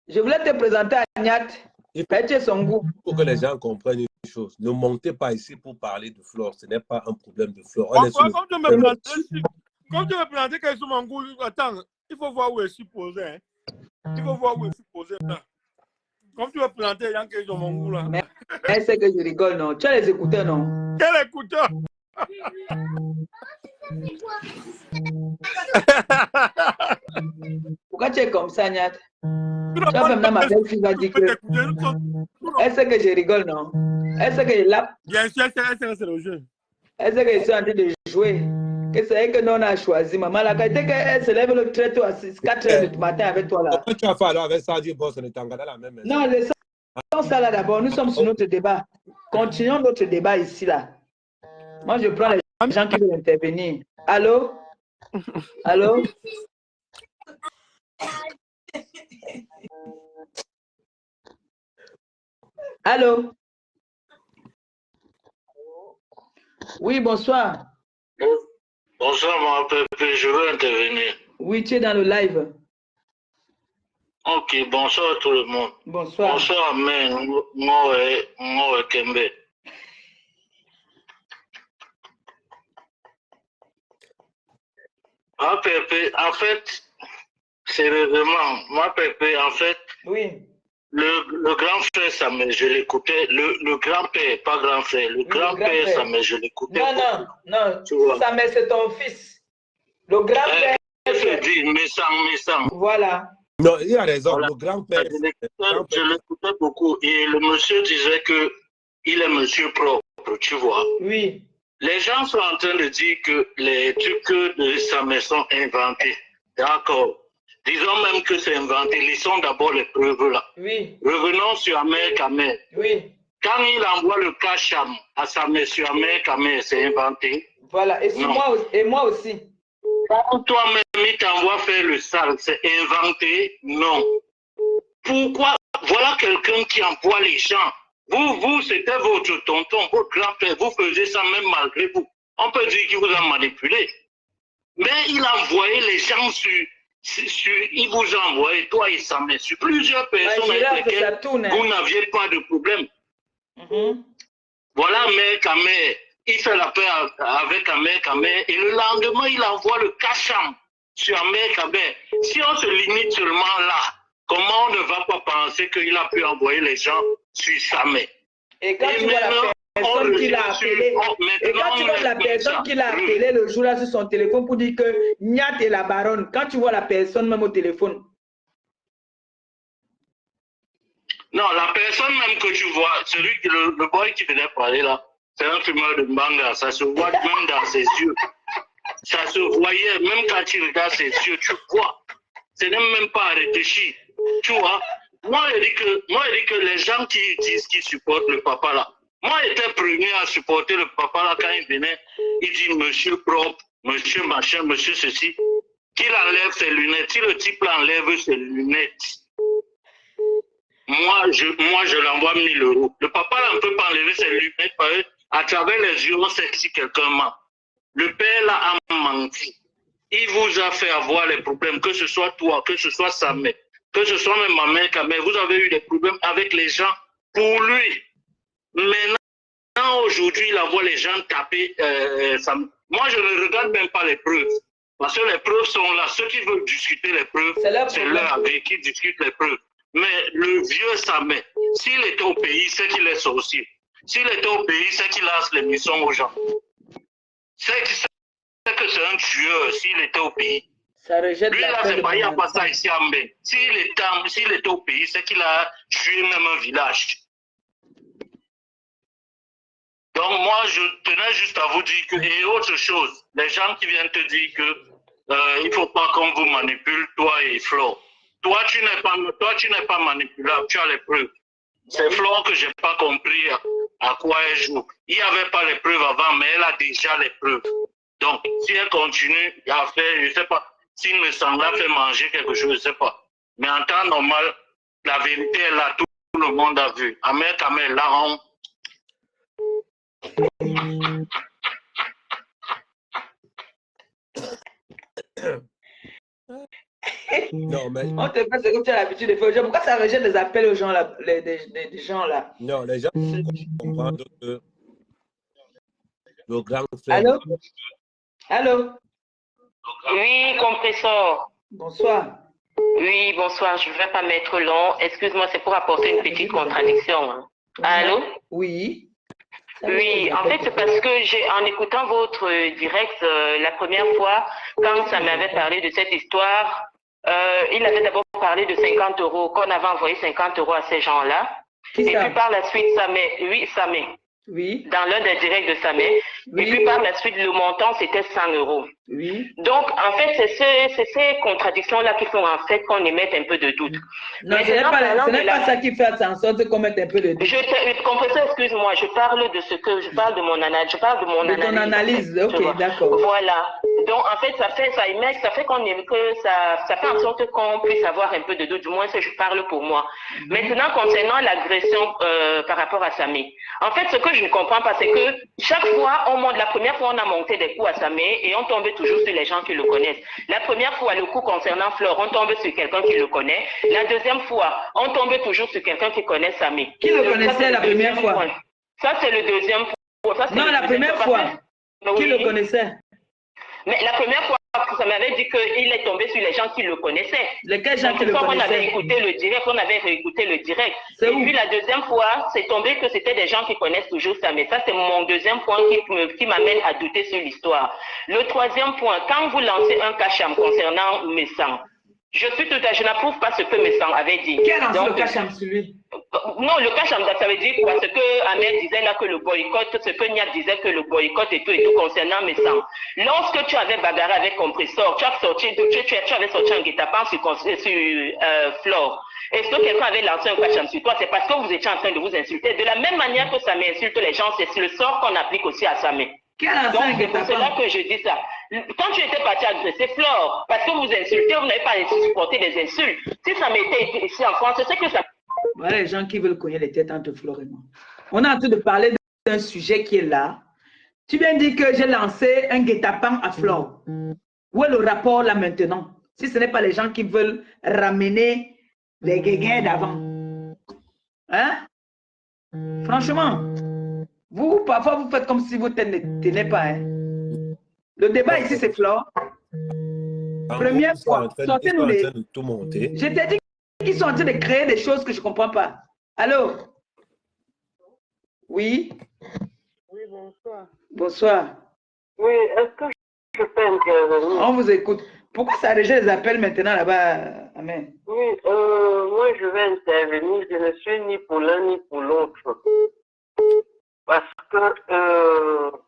Je voulais te présenter à Niat. Il faut que les gens comprennent une chose. Ne montez pas ici pour parler de Flore. Ce n'est pas un problème de Flore. Comme tu me planter qu'elle est sur mon goût, attends, il faut voir où je suis posé. Hein. Il faut voir où je suis posé. Là. Comme tu me planter, il y a un qui est sur mon goût là. Mais elle sait que je rigole, non? Tu as les écouteurs, non? Quel écouteur? Pourquoi tu es comme ça, Niat? Tu as même ma belle-fille va dire que... Elle sait que je rigole, non? Elle sait que je lappe. Bien sûr, c'est le jeu. Elle sait que je suis en train de jouer. Que c'est elle que nous on a choisi. Maman, la qualité qu'elle se lève le très tôt à 4 heures du matin avec toi là. Comment tu as fait alors avec Sadio Boss? On est en la même maison. Non, laissons ça là d'abord. Nous sommes sur notre débat. Continuons notre débat ici là. Moi, je prends les gens qui veulent intervenir. Allô? Allô? Allô? Oui, bonsoir. Bonsoir, mon pépé, je veux intervenir. Oui, tu es dans le live. Ok, bonsoir à tout le monde. Bonsoir. Bonsoir, mais moi, Kembe. Ma pépé, en fait, sérieusement, ma pépé, en fait, oui. Le grand frère Samuel, je l'écoutais. Le grand-père, pas grand frère. Le grand-père Samuel, je l'écoutais. Non. Samuel, c'est ton fils. Le grand-père. Je dis, Messan. Voilà. Non, il a raison. Voilà. Le grand-père. Je l'écoutais beaucoup. Et le monsieur disait qu'il est monsieur propre, tu vois. Oui. Les gens sont en train de dire que les trucs de Samuel sont inventés. D'accord. Disons même que c'est inventé. Laissons d'abord les preuves là. Oui. Revenons sur Ahmed Kamer. Oui. Quand il envoie le Kacham à sa mère sur Ahmed Kamer, c'est inventé. Voilà. Et moi aussi. Quand toi-même, il t'envoie faire le sale, c'est inventé? Non. Pourquoi? Voilà quelqu'un qui envoie les gens. Vous, c'était votre tonton, votre grand-père. Vous faisiez ça même malgré vous. On peut dire qu'il vous a manipulé. Mais il a envoyé les gens il vous a envoyé, toi et sa mère, sur plusieurs personnes avec lesquelles vous n'aviez pas de problème. Voilà, Ahmed Kamer. Il fait la paix avec Ahmed Kamer et le lendemain, il envoie le Kacham sur Ahmed Kamer. Si on se limite seulement là, comment on ne va pas penser qu'il a pu envoyer les gens sur sa mère? Et quand tu vois la personne qui l'a appelé, la personne qui l'a appelé le jour-là sur son téléphone pour dire que Niat est la baronne, quand tu vois la personne même au téléphone. Non, la personne même que tu vois, le boy qui venait parler là, c'est un fumeur de manga, ça se voit même dans ses yeux. Ça se voyait, même quand tu regardes ses yeux, tu vois. Ce n'est même pas réfléchi. Tu vois, moi, je dis que les gens qui disent qu'ils supportent le papa là, moi, j'étais premier à supporter le papa là quand il venait. Il dit monsieur propre, monsieur machin, monsieur ceci. Qu'il enlève ses lunettes. Si le type enlève ses lunettes, moi, je l'envoie 1000 €. Le papa là ne peut pas enlever ses lunettes parce que à travers les yeux, on sait si quelqu'un ment. Le père là a menti. Il vous a fait avoir les problèmes, que ce soit toi, que ce soit sa mère, que ce soit même ma mère, mais vous avez eu des problèmes avec les gens pour lui. Maintenant, aujourd'hui, il envoie les gens taper. Moi, je ne regarde même pas les preuves. Parce que les preuves sont là. Ceux qui veulent discuter les preuves, c'est leur avec qui discutent les preuves. Mais le vieux Samé, s'il était au pays, c'est qu'il est sorcier. S'il était au pays, c'est qu'il lance les missions aux gens. C'est que c'est un tueur s'il était au pays. Ça rejette lui, là, c'est pas, il n'y a pas ça ici à Mbé. S'il était au pays, c'est qu'il a tué même un village. Donc moi, je tenais juste à vous dire que, et autre chose, les gens qui viennent te dire que il ne faut pas qu'on vous manipule, toi et Flo. Toi, tu n'es pas manipulable, tu as les preuves. C'est Flo que je n'ai pas compris à quoi elle joue. Il n'y avait pas les preuves avant, mais elle a déjà les preuves. Donc, si elle continue à faire, je ne sais pas, s'il me semble fait manger quelque chose, je ne sais pas. Mais en temps normal, la vérité est là, tout le monde a vu. Ahmed Kamer, là, Non, mais... On te fait ce que tu as l'habitude de faire. Pourquoi ça rejette des appels aux gens là, des gens là? Non, les gens comprennent que le grand frère... Allô? Allô? Oui, compresseur. Bonsoir. Oui, bonsoir. Je ne vais pas mettre long. Excuse-moi, c'est pour apporter une petite contradiction. Hein. Allô? Oui. Oui, en fait, c'est parce que en écoutant votre direct, la première fois, quand ça m'avait parlé de cette histoire, il avait d'abord parlé de 50 €, qu'on avait envoyé 50 € à ces gens-là. Et puis par la suite, Samé. Oui. Dans l'un des directs de Samé. Oui. Et puis par la suite, le montant, c'était 100 €. Oui. Donc, en fait, c'est ces contradictions-là qui font en fait qu'on émette un peu de doute. Non, ce n'est pas ça qui fait en sorte qu'on mette un peu de doute. Compresseur, excuse-moi, je parle de mon analyse. Je parle de mon analyse. De ton analyse, ok, d'accord. Voilà. Donc, en fait, ça fait qu'on aime que ça fait en sorte qu'on puisse avoir un peu de doute. Du moins, je parle pour moi. Maintenant, concernant l'agression par rapport à Samé. En fait, ce que je ne comprends pas, c'est que chaque fois, la première fois, on a monté des coups à Samé et on tombait toujours sur les gens qui le connaissent. La première fois, le coup concernant Fleur, on tombe sur quelqu'un qui le connaît. La deuxième fois, on tombe toujours sur quelqu'un qui connaît Samé. Qui le connaissait la première fois? Ça, c'est le deuxième point. Non, la première fois. Qui le connaissait? Mais la première fois, ça m'avait dit qu'il est tombé sur les gens qui le connaissaient. Lesquels gens qui le connaissaient? On avait écouté le direct, Et puis la deuxième fois, c'est tombé que c'était des gens qui connaissent toujours ça. Mais ça, c'est mon deuxième point qui m'amène à douter sur l'histoire. Le troisième point, quand vous lancez un cacham concernant Messan, Je n'approuve pas ce que Messang avait dit. Quel est le cas Chamsului? Non, le cas Chamsului, ça veut dire quoi? Ce que Ahmed disait là, que le boycott, ce que Niat disait que le boycott et tout concernant Messang. Lorsque tu avais bagarré avec Compressor, tu avais sorti un guet-apens sur Flore. Est-ce que quelqu'un avait lancé un cas Chamsului? Toi, c'est parce que vous étiez en train de vous insulter. De la même manière que Samé insulte les gens, c'est le sort qu'on applique aussi à Samé. Donc, c'est pour cela que je dis ça. Quand tu étais parti agresser Flore, parce que vous insultez, vous n'avez pas supporté les insultes. Si ça m'était ici en France, c'est que ça... Voilà les gens qui veulent cogner les têtes entre Flore et moi. On est en train de parler d'un sujet qui est là. Tu viens de dire que j'ai lancé un guet-apens à Flore. Où est le rapport là maintenant? Si ce n'est pas les gens qui veulent ramener les guéguins d'avant. Hein? Franchement, vous, parfois, vous faites comme si vous ne tenez pas. Hein? Le débat ici, c'est Flore. Première fois, sortez-nous les... Je t'ai dit qu'ils sont en train de créer des choses que je ne comprends pas. Allô? Oui? Oui, bonsoir. Bonsoir. Oui, est-ce que je peux intervenir? On vous écoute. Pourquoi ça rejette les appels maintenant là-bas? Amen. Oui, moi je vais intervenir. Je ne suis ni pour l'un ni pour l'autre. Parce que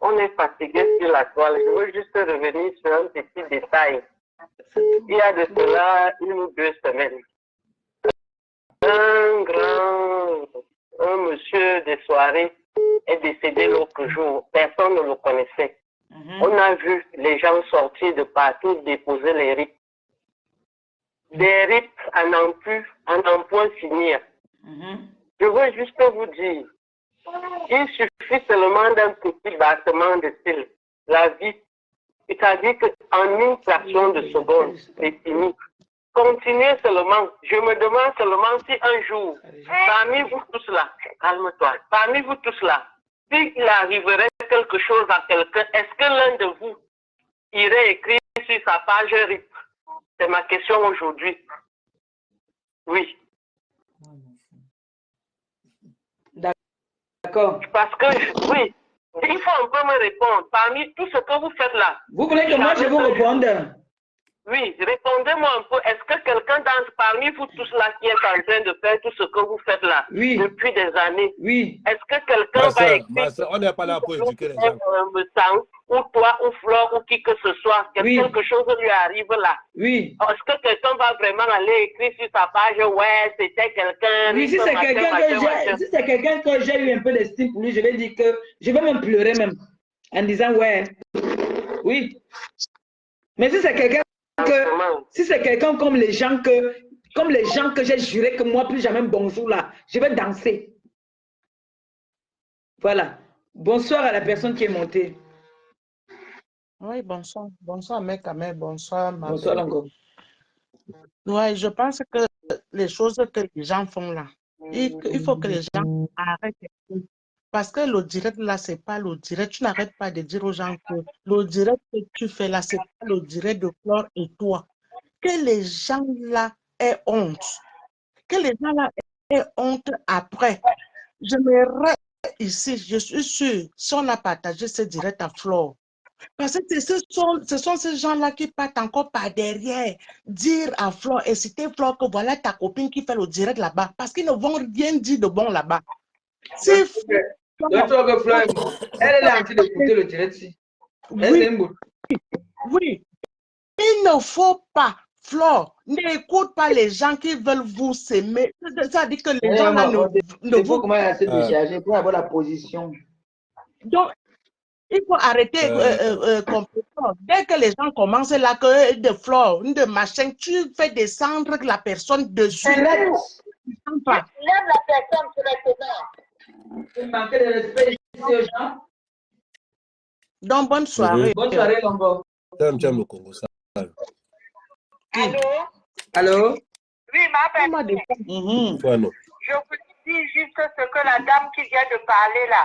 on est fatigué sur la toile. Je veux juste revenir sur un petit détail. Il y a de cela 1 ou 2 semaines. Un monsieur des soirées est décédé l'autre jour. Personne ne le connaissait. On a vu les gens sortir de partout, déposer les RIP. Des RIP à n'en point finir. Je veux juste vous dire, il suffit seulement d'un petit battement de cils. La vie, c'est-à-dire qu'en une fraction de seconde, c'est fini. Continuez seulement. Je me demande seulement si un jour, parmi vous tous là, calme-toi, parmi vous tous là, s'il arriverait quelque chose à quelqu'un, est-ce que l'un de vous irait écrire sur sa page RIP? C'est ma question aujourd'hui. Oui. D'accord. Parce que, oui, il faut un peu me répondre. Parmi tout ce que vous faites là. Vous voulez que moi je vous réponde? Oui, répondez-moi un peu. Est-ce que quelqu'un parmi vous tous là qui est en train de faire tout ce que vous faites là depuis des années? Oui. Est-ce que quelqu'un va écrire on n'est pas là pour éduquer les gens. Ou toi, ou Flore, ou qui que ce soit, quelque chose lui arrive là. Oui. Est-ce que quelqu'un va vraiment aller écrire sur sa page, ouais, c'était quelqu'un. Oui, si c'est quelqu'un que j'ai eu un peu d'estime pour lui, je vais dire que je vais même pleurer même en disant ouais. Oui. Mais si c'est quelqu'un comme les gens que j'ai juré que moi plus jamais bonjour là, je vais danser. Voilà. Bonsoir à la personne qui est montée. Oui, bonsoir. Bonsoir, mec, bonsoir, ma bonsoir, Lango. Oui, je pense que les choses que les gens font là, il faut que les gens arrêtent. Parce que le direct là, c'est pas le direct. Tu n'arrêtes pas de dire aux gens que le direct que tu fais là, c'est pas le direct de Flore et toi. Que les gens là aient honte. Que les gens là aient honte après. J'aimerais ici, je suis sûre, si on a partagé ce direct à Flore, parce que ce sont ces gens-là qui partent encore par derrière, dire à Flore et citer Flore que voilà ta copine qui fait le direct là-bas, parce qu'ils ne vont rien dire de bon là-bas. Si Flore, elle est là en train d'écouter le direct ici. Oui. Il ne faut pas, Flore, n'écoute pas les gens qui veulent vous s'aimer. Ça dit que les gens là ne vous... Comment elle essaie de charger pour avoir la position. Donc, il faut arrêter complètement. Dès que les gens commencent là, que de Flore, de machin, tu fais descendre la personne dessus. Lève la personne directement. Vous manquez de respect ici aux gens. Donc, bonne soirée. Bonne soirée, Longo. J'aime le Congo, ça. Allô? Allô? Oui, ma personne. Je vous dis juste ce que la dame qui vient de parler là.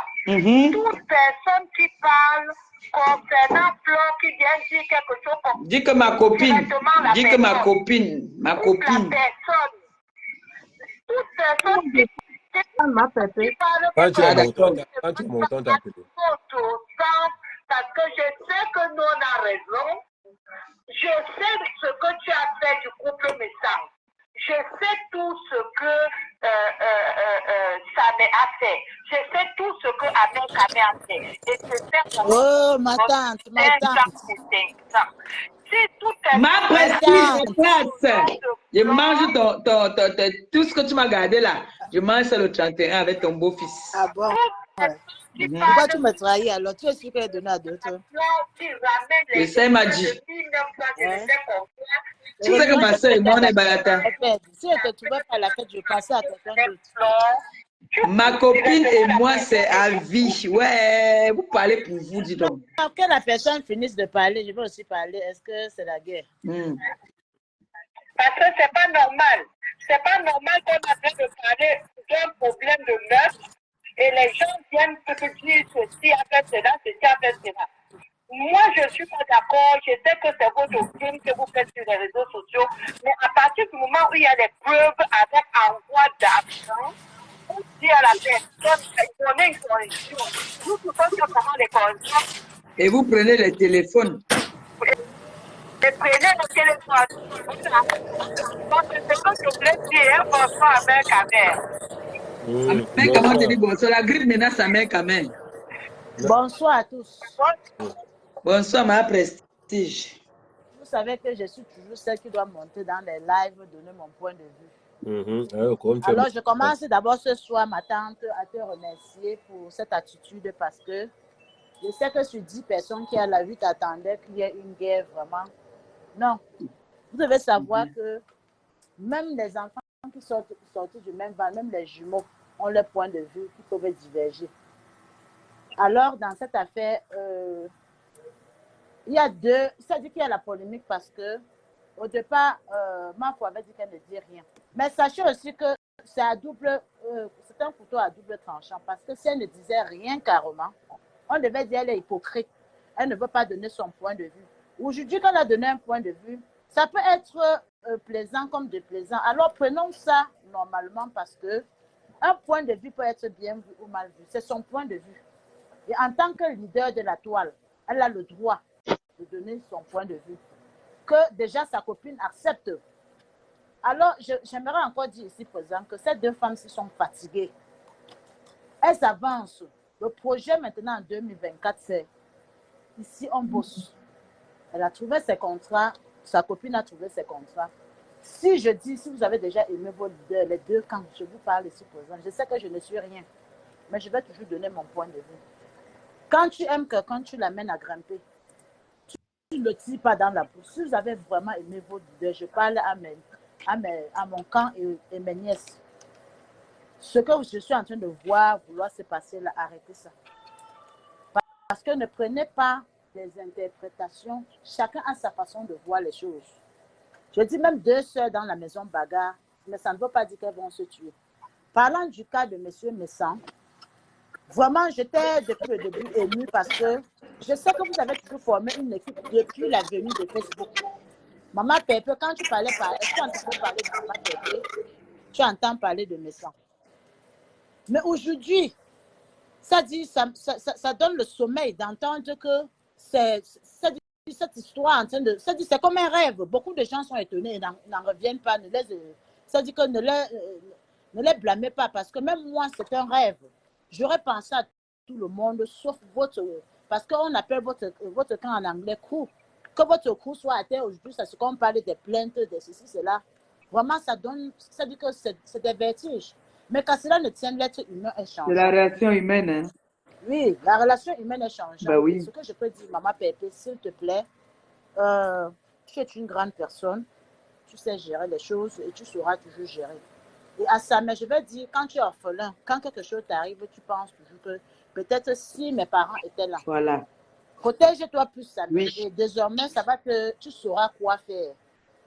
Toute personne qui parle concernant Flore, qui vient dire quelque chose comme... Dis que ma copine. Dis que ma copine. Ma copine. Toute personne qui quand tu es montant, parce que je sais que nous on a raison. Je sais ce que tu as fait du couple que Ahmed Kamé a fait. Et c'est Oh, ma tante, ma tante. Si tout est Ma prestige, je mange tout ce que tu m'as gardé là. Je mange ça le 31 avec ton beau-fils. Ah bon? Ouais. Pourquoi tu me trahis alors? Tu es sûr qu'elle est donnée à d'autres? Je sais, m'a dit. Hein? Tu sais que ma soeur est morte et Balata. Si elle ne te trouvait pas à la fête, je passais à quelqu'un d'autre. Ma copine et moi, c'est à vie. Ouais, vous parlez pour vous, dis donc. Que la personne finisse de parler, je veux aussi parler. Est-ce que c'est la guerre? Parce que c'est pas normal. C'est pas normal qu'on a besoin de parler d'un problème de meurtre et les gens viennent te dire ceci a fait cela, ceci a fait cela. Moi, je suis pas d'accord. Je sais que c'est votre crime que vous faites sur les réseaux sociaux. Mais à partir du moment où il y a des preuves avec envoi d'argent, on dit à la personne, donnez une correction. Nous, tout ça, comment les corrections. Et vous prenez les téléphones. Et prenez le téléphone. Donc, c'est ce que je voulais dire. Bonsoir, Ahmed Kamé. Mais comment te dis bonsoir? La grippe menace Ahmed Kamé. Bonsoir à tous. Bonsoir, ma prestige. Vous savez que je suis toujours celle qui doit monter dans les lives, donner mon point de vue. Alors, je commence d'abord ce soir, ma tante, à te remercier pour cette attitude parce que je sais que sur 10 personnes qui à la 8 attendaient qu'il y ait une guerre vraiment. Non. Vous devez savoir que même les enfants qui sortent du même vent, même les jumeaux, ont leur point de vue qui peuvent diverger. Alors, dans cette affaire, il y a deux, c'est-à-dire qu'il y a la polémique parce que, au départ, Mafo avait dit qu'elle ne dit rien. Mais sachez aussi que c'est un couteau à double tranchant parce que si elle ne disait rien carrément, on devait dire qu'elle est hypocrite. Elle ne veut pas donner son point de vue. Aujourd'hui, quand elle a donné un point de vue, ça peut être plaisant comme déplaisant. Alors, prenons ça normalement parce que un point de vue peut être bien vu ou mal vu. C'est son point de vue. Et en tant que leader de la toile, elle a le droit de donner son point de vue. Que déjà sa copine accepte. Alors, j'aimerais encore dire ici présent que ces deux femmes-ci sont fatiguées. Elles avancent. Le projet maintenant en 2024, c'est ici on bosse. Elle a trouvé ses contrats, sa copine a trouvé ses contrats. Si je dis, si vous avez déjà aimé vos leaders, les deux camps, je vous parle ici présent, je sais que je ne suis rien, mais je vais toujours donner mon point de vue. Quand tu aimes quelqu'un, tu l'amènes à grimper. Tu ne le tires pas dans la bouche. Si vous avez vraiment aimé vos leaders, je parle à mon camp et mes nièces. Ce que je suis en train de vouloir se passer là, arrêtez ça. Parce que ne prenez pas des interprétations. Chacun a sa façon de voir les choses. Je dis même deux sœurs dans la maison bagarre, mais ça ne veut pas dire qu'elles vont se tuer. Parlant du cas de M. Messan, vraiment, j'étais depuis le début émue parce que je sais que vous avez toujours formé une équipe depuis la venue de Facebook. Maman Pépé, quand tu parlais, est-ce que tu entends parler de Maman Pépé? Tu entends parler de Messan. Mais aujourd'hui, ça donne le sommeil d'entendre que cette histoire en train de... C'est comme un rêve. Beaucoup de gens sont étonnés, n'en reviennent pas. Ça dit que ne les blâmez pas parce que même moi, c'est un rêve. J'aurais pensé à tout le monde, sauf votre... Parce qu'on appelle votre camp en anglais crew. Que votre crew soit à terre aujourd'hui, c'est ce qu'on parle des plaintes, de ceci, cela. Vraiment, ça dit que c'est des vertiges. Mais quand cela ne tient, l'être humain est changeant. C'est la relation humaine, hein? Oui, la relation humaine est changeante. Bah oui. Ce que je peux dire, Maman Pépé, s'il te plaît, tu es une grande personne, tu sais gérer les choses et tu sauras toujours gérer. Et à ça, mais je vais dire, quand tu es orphelin, quand quelque chose t'arrive, tu penses toujours que peut-être si mes parents étaient là. Voilà. Protège-toi plus, ça. Oui. Et désormais, tu sauras quoi faire.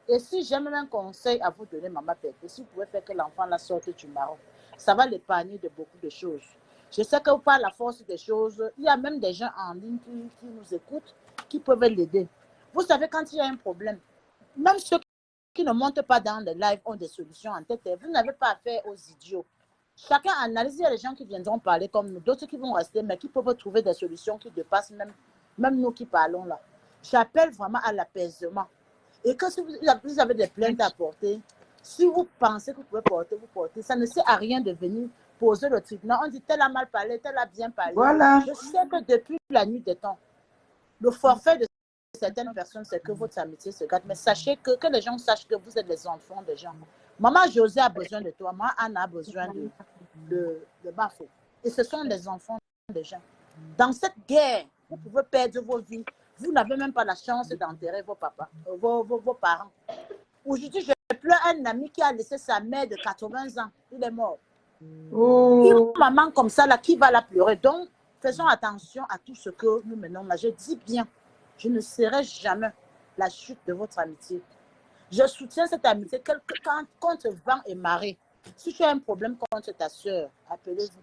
Et si j'aime un conseil à vous donner, Maman Pépé, si vous pouvez faire que l'enfant la sorte du marron, ça va l'épargner de beaucoup de choses. Je sais que par la force des choses, il y a même des gens en ligne qui nous écoutent, qui peuvent l'aider. Vous savez, quand il y a un problème, même ceux qui ne montent pas dans les lives ont des solutions en tête. Vous n'avez pas affaire aux idiots. Chacun analyse. Il y a des gens qui viendront parler comme nous, d'autres qui vont rester, mais qui peuvent trouver des solutions qui dépassent même nous qui parlons là. J'appelle vraiment à l'apaisement. Et que si vous avez des plaintes à porter, si vous pensez que vous pouvez porter, vous portez. Ça ne sert à rien de venir poser le tribunal. On dit tel a mal parlé, tel a bien parlé. Voilà. Je sais que depuis la nuit des temps, le forfait de certaines personnes, c'est que votre amitié se gâte. Mais sachez que les gens sachent que vous êtes les enfants des gens. Maman José a besoin de toi. Maman Anna a besoin de Bafo. Et ce sont les enfants des gens. Dans cette guerre, vous pouvez perdre vos vies. Vous n'avez même pas la chance d'enterrer vos parents. Aujourd'hui, je pleure un ami qui a laissé sa mère de 80 ans. Il est mort. Une maman comme ça, là, qui va la pleurer? Donc, faisons attention à tout ce que nous menons là. Je dis bien, je ne serai jamais la chute de votre amitié. Je soutiens cette amitié contre vent et marée. Si tu as un problème contre ta soeur, appelez-vous.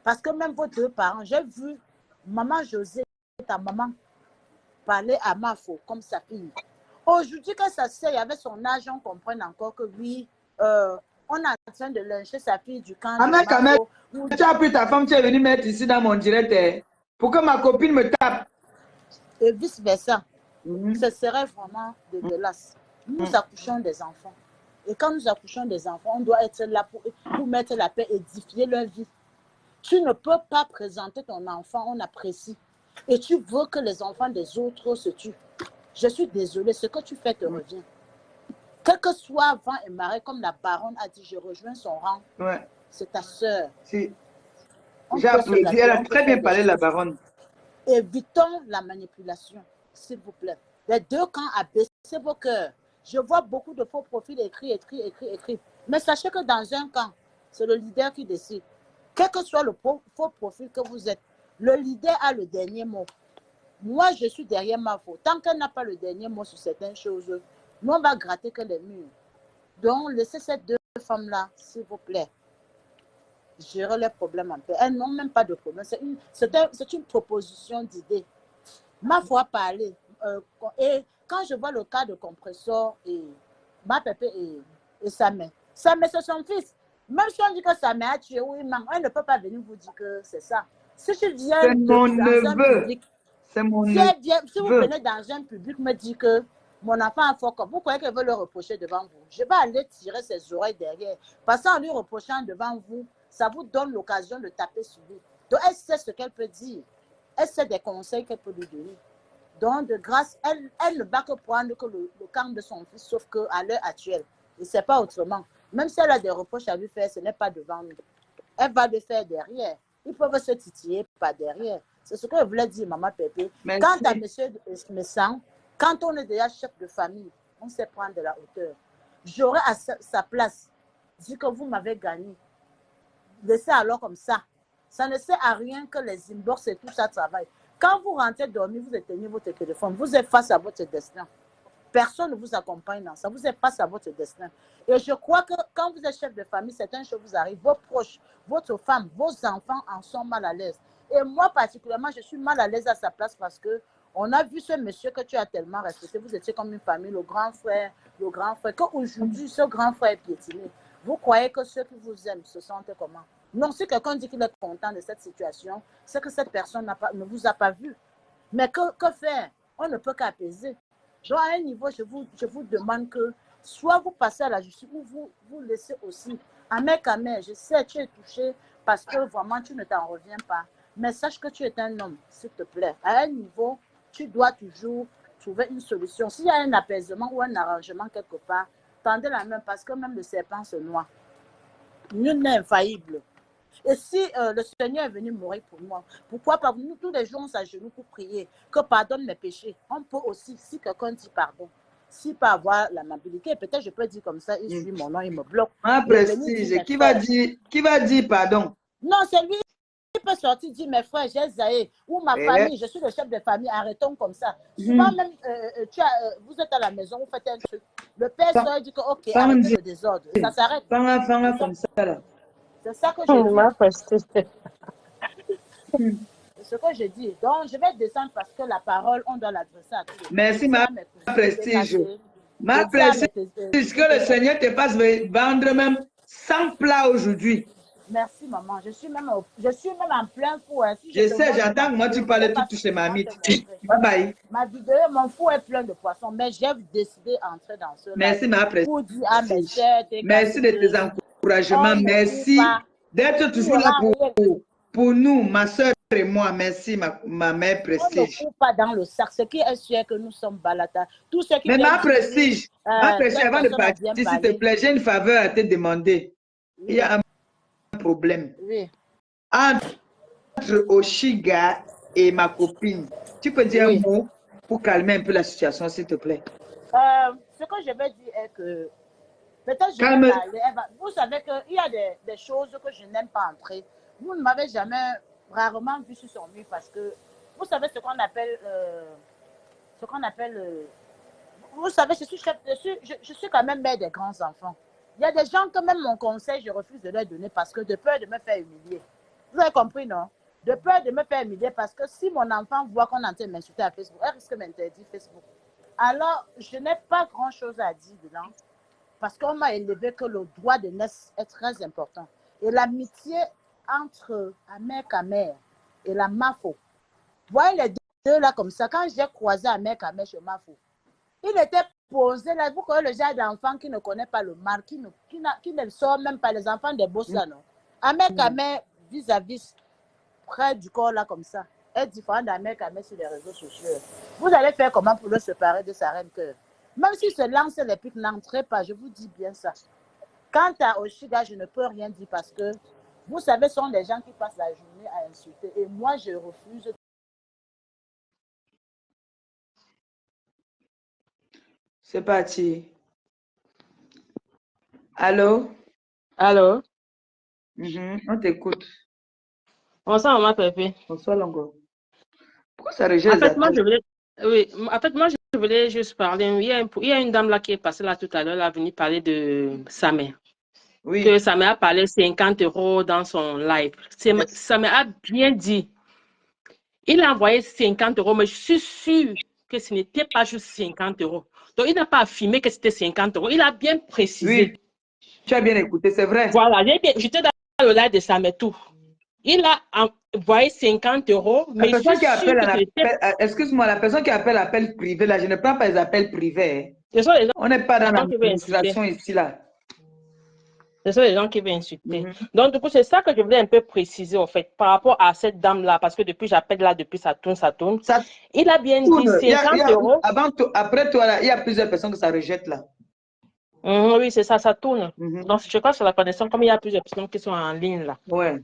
Parce que même vos deux parents, j'ai vu maman José, ta maman, parler à Mafo comme sa fille. Aujourd'hui, quand sa sœur avait son âge, on comprend encore que oui, on est en train de lyncher sa fille du camp. Quand même, tu as pris ta femme, tu es venue mettre ici dans mon direct pour que ma copine me tape. Et vice-versa. Ce serait vraiment dégueulasse. Nous accouchons des enfants. Et quand nous accouchons des enfants, on doit être là pour mettre la paix, édifier leur vie. Tu ne peux pas présenter ton enfant, on apprécie. Et tu veux que les enfants des autres se tuent. Je suis désolée, ce que tu fais te revient. Quel que soit vent et marée, comme la baronne a dit, je rejoins son rang. Ouais. C'est ta sœur. Si. J'ai applaudi, elle a très bien parlé, la baronne. Évitons la manipulation, s'il vous plaît. Les deux camps abaissez vos cœurs. Je vois beaucoup de faux profils écrits. Mais sachez que dans un camp, c'est le leader qui décide. Quel que soit le faux profil que vous êtes, le leader a le dernier mot. Moi, je suis derrière ma faute. Tant qu'elle n'a pas le dernier mot sur certaines choses, nous, on va gratter que les murs. Donc, laissez ces deux femmes-là, s'il vous plaît, gérer leurs problèmes en paix. Elles n'ont même pas de problème. C'est une proposition d'idée. Ma foi a parlé. Et quand je vois le cas de Compressor et ma pépé et sa mère, c'est son fils. Même si on dit que sa mère a tué, oui, maman, elle ne peut pas venir vous dire que c'est ça. Si je viens dans un public, si vous venez dans un public me dit que mon enfant a fort comme vous croyez qu'elle veut le reprocher devant vous, je vais aller tirer ses oreilles derrière. Parce qu'en lui reprochant devant vous, ça vous donne l'occasion de taper sur lui. Donc elle sait ce qu'elle peut dire. Elle sait des conseils qu'elle peut lui donner. Donc de grâce, elle ne va que prendre que le camp de son fils, sauf qu'à l'heure actuelle. Et ce n'est pas autrement. Même si elle a des reproches à lui faire, ce n'est pas devant nous. Elle va le faire derrière. Ils peuvent se titiller par derrière. C'est ce que je voulais dire, maman Pépé. Quant à monsieur Messang, quand on est déjà chef de famille, on sait prendre de la hauteur. J'aurais à sa place dit que vous m'avez gagné. Laissez alors comme ça. Ça ne sert à rien que les inbox et tout ça travaillent. Quand vous rentrez dormir, vous éteignez votre téléphone. Vous êtes face à votre destin. Personne ne vous accompagne dans ça. Vous êtes face à votre destin. Et je crois que quand vous êtes chef de famille, certaines choses vous arrivent. Vos proches, votre femme, vos enfants en sont mal à l'aise. Et moi, particulièrement, je suis mal à l'aise à sa place parce que on a vu ce monsieur que tu as tellement respecté. Vous étiez comme une famille, le grand frère. Qu'aujourd'hui, ce grand frère est piétiné. Vous croyez que ceux qui vous aiment se sentent comment? Non, si quelqu'un dit qu'il est content de cette situation, c'est que cette personne ne vous a pas vu. Mais que faire? On ne peut qu'apaiser. Genre, à un niveau, je vous demande que soit vous passez à la justice ou vous laissez aussi. Amère, je sais, tu es touché parce que vraiment, tu ne t'en reviens pas. Mais sache que tu es un homme, s'il te plaît. À un niveau, tu dois toujours trouver une solution. S'il y a un apaisement ou un arrangement quelque part, tendez la main parce que même le serpent se noie. Nul n'est infaillible. Et si le Seigneur est venu mourir pour moi, pourquoi pas nous tous les jours on s'agenouille pour prier, que pardonne mes péchés. On peut aussi, si quelqu'un dit pardon, s'il peut avoir l'amabilité, peut-être je peux dire comme ça, il suit mon nom, il me bloque. Ah, prestige, qui va dire pardon? Non, c'est lui qui peut sortir, dire mes frères, j'ai zaï, ou ma famille, je suis le chef de famille, arrêtons comme ça. Souvent même, vous êtes à la maison, vous faites un truc, le père soeur dit que ok, arrêtez le désordre, ça s'arrête. Fanga comme ça là. C'est ça que je dis. C'est ce que je dis. Donc, je vais descendre parce que la parole, on doit l'adresser à tous les gens. Merci, ma prestige. Ma prestige, que le Seigneur te fasse vendre même 100 plats aujourd'hui. Merci, maman. Je suis même en plein four. Si je sais, j'entends que moi tu parles, tu touches ma mythe. Bye bye. Ma vidéo, mon four est plein de poissons, mais j'ai décidé d'entrer dans ce. Merci, ma prestige. Pour dire à mes soeurs, merci de tes encouragements. Merci. D'être toujours là pour nous, ma soeur et moi. Merci, ma mère Prestige. On ne coupe pas dans le sac. Ce qui est sûr que nous sommes balata. Tous ceux qui mais ma Prestige, avant de partir, s'il te plaît, j'ai une faveur à te demander. Oui. Il y a un problème. Oui. Entre Oshiga et ma copine, tu peux dire un mot pour calmer un peu la situation, s'il te plaît. Ce que je veux dire est que peut-être je vais parler. Vous savez qu'il y a des choses que je n'aime pas entrer. Vous ne m'avez jamais rarement vu sur son mur parce que vous savez ce qu'on appelle vous savez, je suis quand même mère des grands enfants. Il y a des gens que même mon conseil, je refuse de leur donner parce que de peur de me faire humilier. Vous avez compris, non? De peur de me faire humilier parce que si mon enfant voit qu'on est en train de m'insulter à Facebook, elle risque de m'interdire Facebook. Alors, je n'ai pas grand-chose à dire dedans parce qu'on m'a élevé que le droit de naissance est très important. Et l'amitié entre Ahmed Kamer et la Mafo, voyez les deux là comme ça, quand j'ai croisé Ahmed Kamer chez Mafo, il était posé là, vous connaissez le genre d'enfant qui ne connaît pas le mal, qui ne sort même pas les enfants des boss là, non? Ahmed Kamer vis-à-vis, près du corps là comme ça, est différent d'Ahmed Kamer sur les réseaux sociaux. Vous allez faire comment pour le séparer de sa reine cœur? Même s'il se lance les pics, n'entrez pas, je vous dis bien ça. Quant à Oshiga, je ne peux rien dire parce que, vous savez, ce sont des gens qui passent la journée à insulter et moi, je refuse. C'est parti. Allô? Allô? On t'écoute. Bonsoir, maman Pépé. Bonsoir, Longo. Pourquoi ça rejette? En fait, moi, je voulais juste parler. Il y a une dame là qui est passée là tout à l'heure, elle est venue parler de sa mère. Oui. Que sa mère a parlé 50 € dans son live. Sa mère a bien dit. Il a envoyé 50 €, mais je suis sûre que ce n'était pas juste 50 €. Donc, il n'a pas affirmé que c'était 50 €. Il a bien précisé. Oui, tu as bien écouté, c'est vrai. Voilà, j'étais dans le live de sa mère tout. Il a envoyé 50 €, mais je suis sûre que excuse-moi, la personne qui appelle privé, là, je ne prends pas les appels privés. On n'est pas dans l'administration ici, là. Ce sont les gens qui veulent insulter. Donc, du coup, c'est ça que je voulais un peu préciser, en fait, par rapport à cette dame-là, parce que depuis, j'appelle là, depuis, ça tourne. Il a bien dit 50 €. Après toi, là, il y a plusieurs personnes que ça rejette, là. Oui, c'est ça, ça tourne. Donc, je crois que c'est la connexion, comme il y a plusieurs personnes qui sont en ligne, là. Ouais.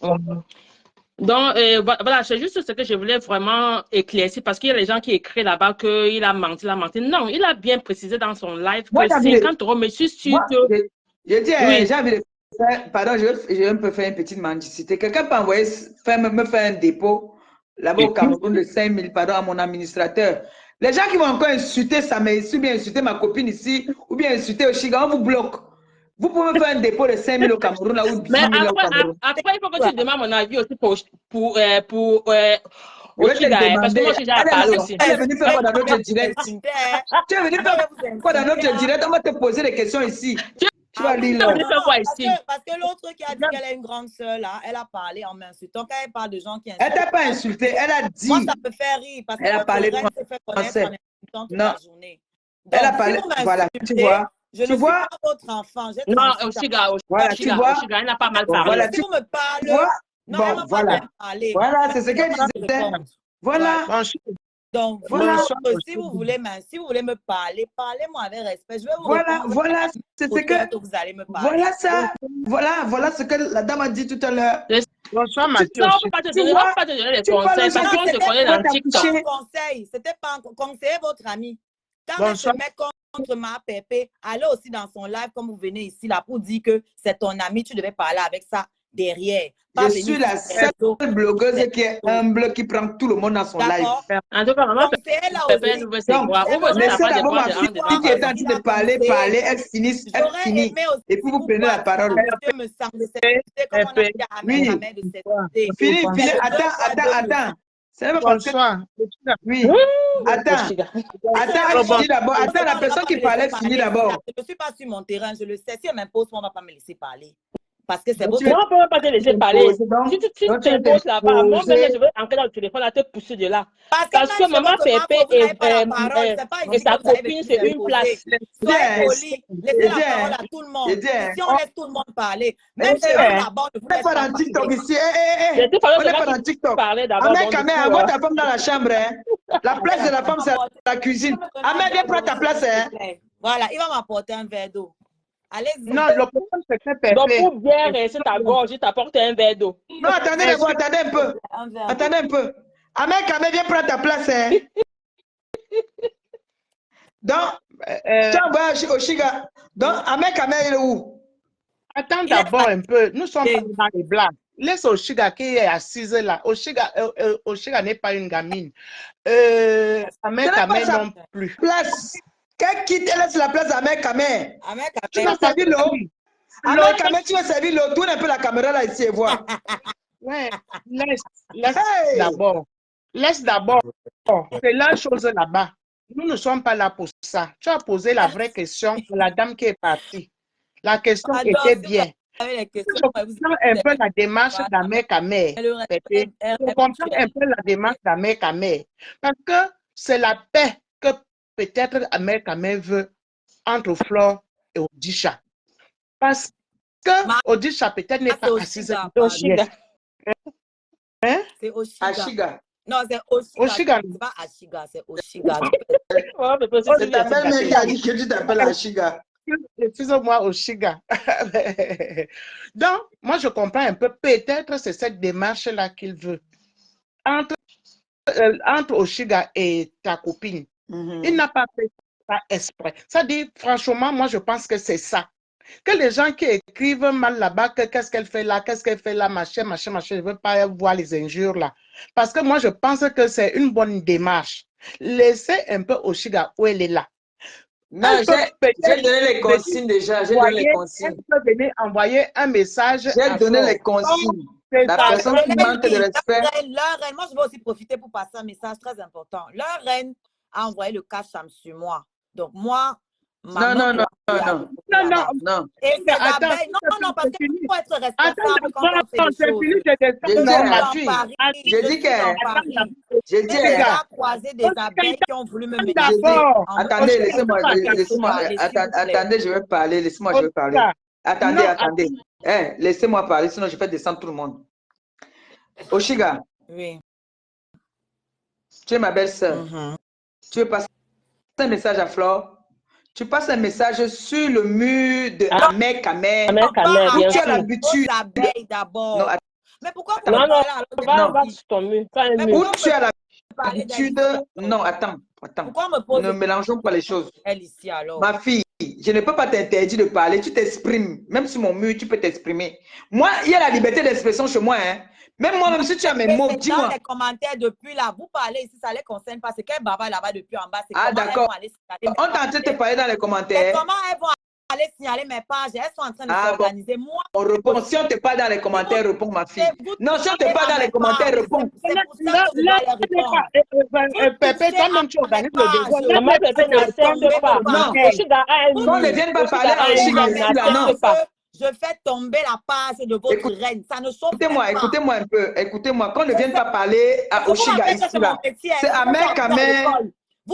Donc, voilà, c'est juste ce que je voulais vraiment éclaircir, parce qu'il y a les gens qui écrivent là-bas qu'il a menti, Non, il a bien précisé dans son live que 50 €, mais je suis sûre que... Je dis, j'ai envie de faire, pardon, je vais un peu faire une petite mendicité. Quelqu'un peut envoyer, me faire un dépôt, là-bas au Cameroun de 5 000, pardon, à mon administrateur. Les gens qui vont encore insulter sa mère ici, ou bien insulter ma copine ici, ou bien insulter Oshiga, on vous bloque. Vous pouvez me faire un dépôt de 5 000 au Cameroun, là, ou 10 000 au Cameroun. Après, il faut que tu demandes mon avis aussi pour Oshiga, parce que moi, j'ai déjà parlé aussi. Tu es venu faire quoi dans notre direct? Tu es venu faire quoi dans notre direct? On va te poser des questions ici. Tu vas lire là. Parce que l'autre qui a dit qu'elle est une grande sœur, là, elle a parlé en m'insultant. Quand elle parle de gens qui insultent. Elle t'a pas insulté, elle a dit. Moi, ça me fait rire parce elle a parlé français. Non. Elle a parlé. Voilà, tu vois. Je ne suis pas votre enfant. Non, Oshiga, voilà, tu vois. Elle n'a pas mal parlé. Voilà, si vous me parlez. Non, elle m'a pas bien parlé. Voilà, c'est ce qu'elle disait. Voilà. Donc, voilà. Si vous voulez me parler, parlez-moi avec respect. Je vais vous voilà, c'est ce que vous allez me parler. Voilà ça. Voilà ce que la dame a dit tout à l'heure. Bonsoir, Mathieu. On ne peut pas te donner les conseils parce qu'on te connaît dans TikTok. C'était pas un conseil, votre ami. Quand elle se met contre ma Pépé, allez aussi dans son live comme vous venez ici là pour dire que c'est ton ami, tu devais parler avec ça derrière. Je suis la seule blogueuse qui est humble, qui prend tout le monde dans son live. En tout cas, maman, Pépé nous veut savoir. Laissez d'abord ma fille qui est en train de parler, elle finit. Et puis vous prenez la parole. Oui. Fini. Attends. C'est Bonsoir. Oui. Attends, finis d'abord. Attends, la personne qui parlait, finit d'abord. Je ne suis pas sur mon terrain, je le sais. Si elle m'impose, on ne va pas me laisser parler. parce que c'est votre... Moi, on ne peut pas te laisser parler. Si tu t'imposes là-bas, moi, même, je vais entrer dans le téléphone, à te pousser de là. Parce que maman Pépé et sa copine, c'est une place. Soyez poli, laissez la parole à tout le monde. Si on laisse tout le monde parler, même si on est là-bas, on ne vous laisse pas dans TikTok ici. On n'est pas dans TikTok. Ahmed, envoie ta femme dans la chambre. La place de la femme, c'est la cuisine. Ahmed, viens prendre ta place. Voilà, il va m'apporter un verre d'eau. Allez-y. Non, le problème, c'est que Pépé. Donc, pour bien rester ta gorge, il t'apporte un verre d'eau. Non, attendez un peu. Attendez un peu. Ahmed, viens prendre ta place. Donc, tu envoies Oshiga. Donc, Ahmed, il est où? Attends d'abord un peu. Nous sommes pas dans les blagues. Laisse Oshiga qui est assise là. Oshiga n'est pas une gamine. Ahmed non plus. Place. Qu'elle quitte, elle laisse la place à Ahmed Kamel. Tu vas servir l'eau. Ahmed Kamel, tu vas servir l'eau. Tourne un peu la caméra là ici et vois. Ouais, laisse d'abord. Laisse d'abord. C'est la chose là-bas. Nous ne sommes pas là pour ça. Tu as posé la vraie question à la dame qui est partie. La question était bien. Je comprends un peu la démarche d'Ahmed Kamel. Je comprends un peu la démarche d'Ahmed Kamel. Parce que c'est la paix que peut-être Ahmed Kamel veut entre Flore et Odisha. Parce que Odisha peut-être n'est pas assise. C'est Oshiga. Non, c'est Oshiga. C'est pas Ashiga, c'est Oshiga. C'est ta belle-mère qui a dit que tu t'appelles Ashiga. Excusez-moi, Oshiga. Donc, moi, je comprends un peu. Peut-être c'est cette démarche-là qu'il veut. Entre Oshiga et ta copine, il n'a pas fait ça exprès. Ça dit, franchement, moi, je pense que c'est ça. Que les gens qui écrivent mal là-bas, qu'est-ce qu'elle fait là, machin, je ne veux pas voir les injures là. Parce que moi, je pense que c'est une bonne démarche. Laissez un peu Oshiga où elle est là. Non, j'ai donné les consignes déjà. J'ai donné les consignes. Elle peut venir envoyer un message. J'ai donné les consignes. La personne qui manque de respect. Leur reine, moi, je vais aussi profiter pour passer un message très important. Leur reine a envoyé le cash sur moi. Donc, moi, Non. Et c'est abeille. Non, parce qu'il faut être responsable quand on fait les choses. J'ai dit que... J'ai croisé des abeilles qui ont voulu me mettre. Attendez, laissez-moi. Attendez, je vais parler. Laissez-moi, je vais parler. Attendez. Laissez-moi parler, sinon je fais descendre tout le monde. Oshiga. Oui. Tu es ma belle-sœur. Tu veux passer un message à Flore? Tu passes un message sur le mur de Ahmed Kamel. Tu as l'habitude. d'abord. Mais pourquoi tu va sur ton mur. Où tu as l'habitude. Non, attends. Ne mélangeons pas les choses. Elle ici alors. Ma fille, je ne peux pas t'interdire de parler. Tu t'exprimes. Même sur mon mur, tu peux t'exprimer. Moi, il y a la liberté d'expression chez moi. Hein. Même moi, même si tu as mes mots, dis-moi. Dans les commentaires depuis là, vous parlez ici, ça ne les concerne pas. C'est qu'elle bavard là-bas depuis en bas. Ah, d'accord. On t'entend te parler dans les commentaires. Comment elles vont aller signaler mes pages? Elles sont en train de s'organiser. Bon. Moi, on répond. Si on ne te parle dans les commentaires, réponds, ma fille. Non, si on ne te parle dans les commentaires, réponds. Pépé, toi-même, tu organises le débat. Maman, Pépé n'attende pas. Non, on ne vient pas parler à Oshiga ici, là, non. Je fais tomber la page de votre reine. Ça ne sauve pas. Écoutez-moi un peu. Écoutez-moi. Qu'on ne vienne pas parler à Oshiga ici, là. C'est Ahmed Kamel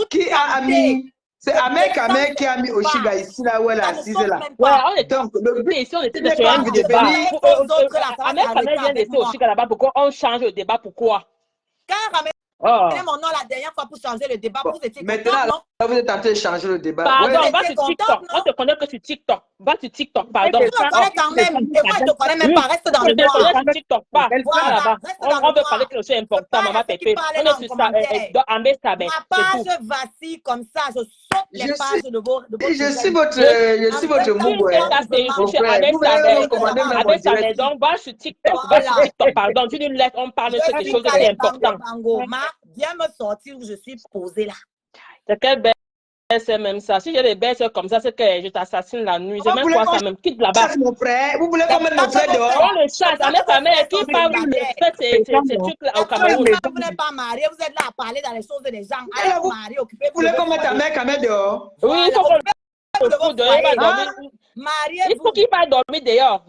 qui a mis. C'est Ahmed Kamel qui a mis Oshiga ici, là où elle est assise, là. Donc, le but ici, on était de faire un débat. Ahmed Kamel vient de laisser Oshiga là-bas. Pourquoi on change le débat? Pourquoi? Car Ahmed mon nom la dernière fois pour changer le débat. Vous étiez maintenant, vous êtes en train de changer le débat. Pardon, va sur TikTok. On te connaît que sur TikTok. Va sur TikTok, pardon. Tu te connais quand même. Et moi, je ne te connais même pas. Reste dans le bois. Je te connais sur TikTok. Pas là-bas. On veut parler quelque chose d'important, maman Pépé. On est sur ça. Ma page vacille comme ça. Je saute les pages de vos... Je suis votre mouvement. Avec sa maison, va sur TikTok. Va sur TikTok, pardon. Tu nous laisses, on parle de quelque chose d'important. Viens me sortir où je suis posée là. C'est quelle belle c'est même ça. Si j'ai des belles comme ça, c'est que je t'assassine la nuit. C'est même quoi ça même. Quitte là-bas. Vous voulez qu'on mette mon frère dehors? On le chasse. Avec ta mère qui parle de ces trucs-là au Cameroun. Vous n'êtes pas marié, vous êtes là à parler dans les choses des gens. Allez vous marier, occupez-vous. Vous voulez qu'on mette ta mère quand même dehors? Oui, il faut qu'on le fout dehors. Il faut qu'il va dormir dehors.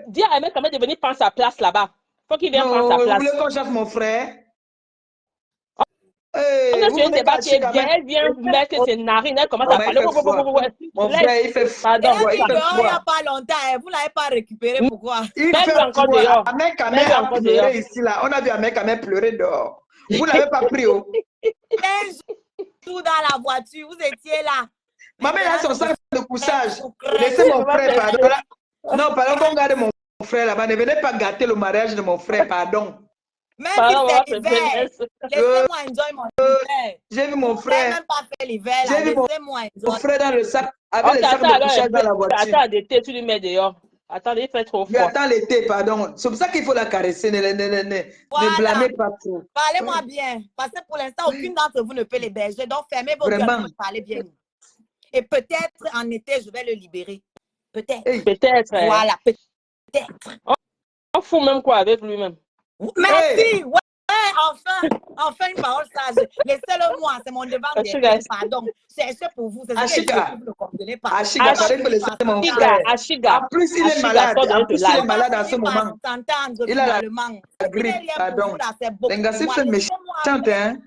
Dis à Ahmed Kamel de venir prendre sa place là-bas. Faut qu'il vienne prendre sa place. Vous voulez qu'on chauffe mon frère? On est sur un débat qui est bien. Elle vient mettre ses narines. Elle commence à parler. Mon frère, il fait froid. Il n'y a pas longtemps. Vous ne l'avez pas récupéré. Pourquoi? Il fait encore dehors. Ahmed Kamel a pleuré ici. Là. On a vu Ahmed Kamel pleurer dehors. Vous ne l'avez pas pris. Un jour dans la voiture, vous étiez là. Maman, il a son sac de couchage. Laissez mon frère, pardon. Non, pardon, qu'on garde mon frère là-bas. Ne venez pas gâter le mariage de mon frère, pardon. Même si c'est l'hiver, laissez-moi enjoy mon hiver. J'ai vu mon frère. Je n'ai même pas fait l'hiver, là. Laissez-moi enjoy. Mon frère dans le sac, avec le sac de couchage dans la voiture. Attends l'été, tu lui mets dehors. Attends, il fait trop froid. Attends l'été, pardon. C'est pour ça qu'il faut la caresser. Ne blâmez pas trop. Parlez-moi bien. Parce que pour l'instant, aucune d'entre vous ne peut l'héberger. Donc, fermez vos gueules et parlez bien. Et peut-être en été, je vais le libérer. Peut-être. Peut-être. Voilà, peut-être. On fout même quoi avec lui-même. Merci. Ouais, enfin une parole sage. Laissez-le moi, c'est mon devoir d'être. Pardon. Cherchez pour vous. C'est ce que je ne comprenez pas. Ashiga, en plus, il est malade. En plus, il est malade en ce moment. Il a la grippe. Pardon. L'engassif fait méchante, hein.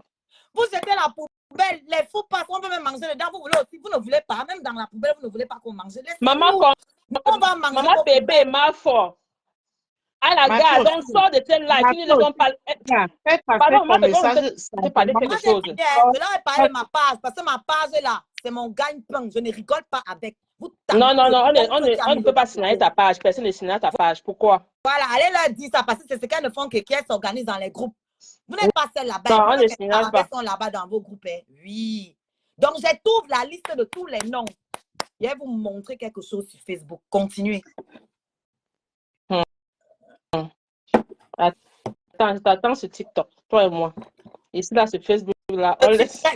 Vous jetez la poubelle, les fous passent, on peut même manger dedans. Vous voulez aussi, vous ne voulez pas, même dans la poubelle, vous ne voulez pas qu'on mange. Maman, on va manger. Maman bébé est mal fort. À la gare, donc sort de tel live. Ils ne vont pas. Pardon, moi, je parler quelque chose. Je leur ai parlé de ma page, parce que ma page est là. C'est mon gagne-pain. Je ne rigole pas avec. Non, on ne peut pas signaler ta page. Personne ne signale ta page. Pourquoi? Voilà, allez leur dire ça, parce que c'est ce qu'elles ne font qu'elles s'organisent dans les groupes. Vous n'êtes pas seul là-bas. Non, on ne signale pas. Sont là-bas dans vos groupes. Hein. Oui. Donc, je trouve la liste de tous les noms. Je vais vous montrer quelque chose sur Facebook. Continuez. Attends ce TikTok, toi et moi. Ici, là, ce Facebook-là.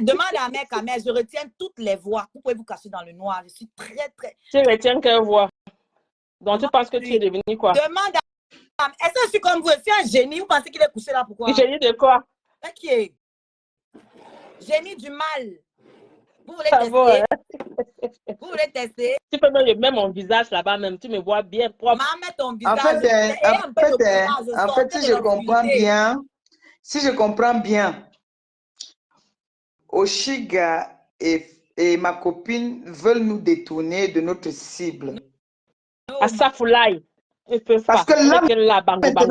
Demande à Ahmed Kamel, je retiens toutes les voix. Vous pouvez vous cacher dans le noir. Je suis très. Tu retiens quelle voix? Donc, tu penses que tu es devenu quoi? Demande à... Est-ce que je suis comme vous? Je suis un génie? Vous pensez qu'il est couché là? Pourquoi? Génie de quoi? Ok. Génie du mal. Vous voulez tester? Vous voulez tester? Tu peux même mettre mon visage là-bas même. Tu me vois bien propre. Maman, ton visage. En fait, si je comprends bien, Oshiga et ma copine veulent nous détourner de notre cible. À Safoulaï. Parce que là, maintenant,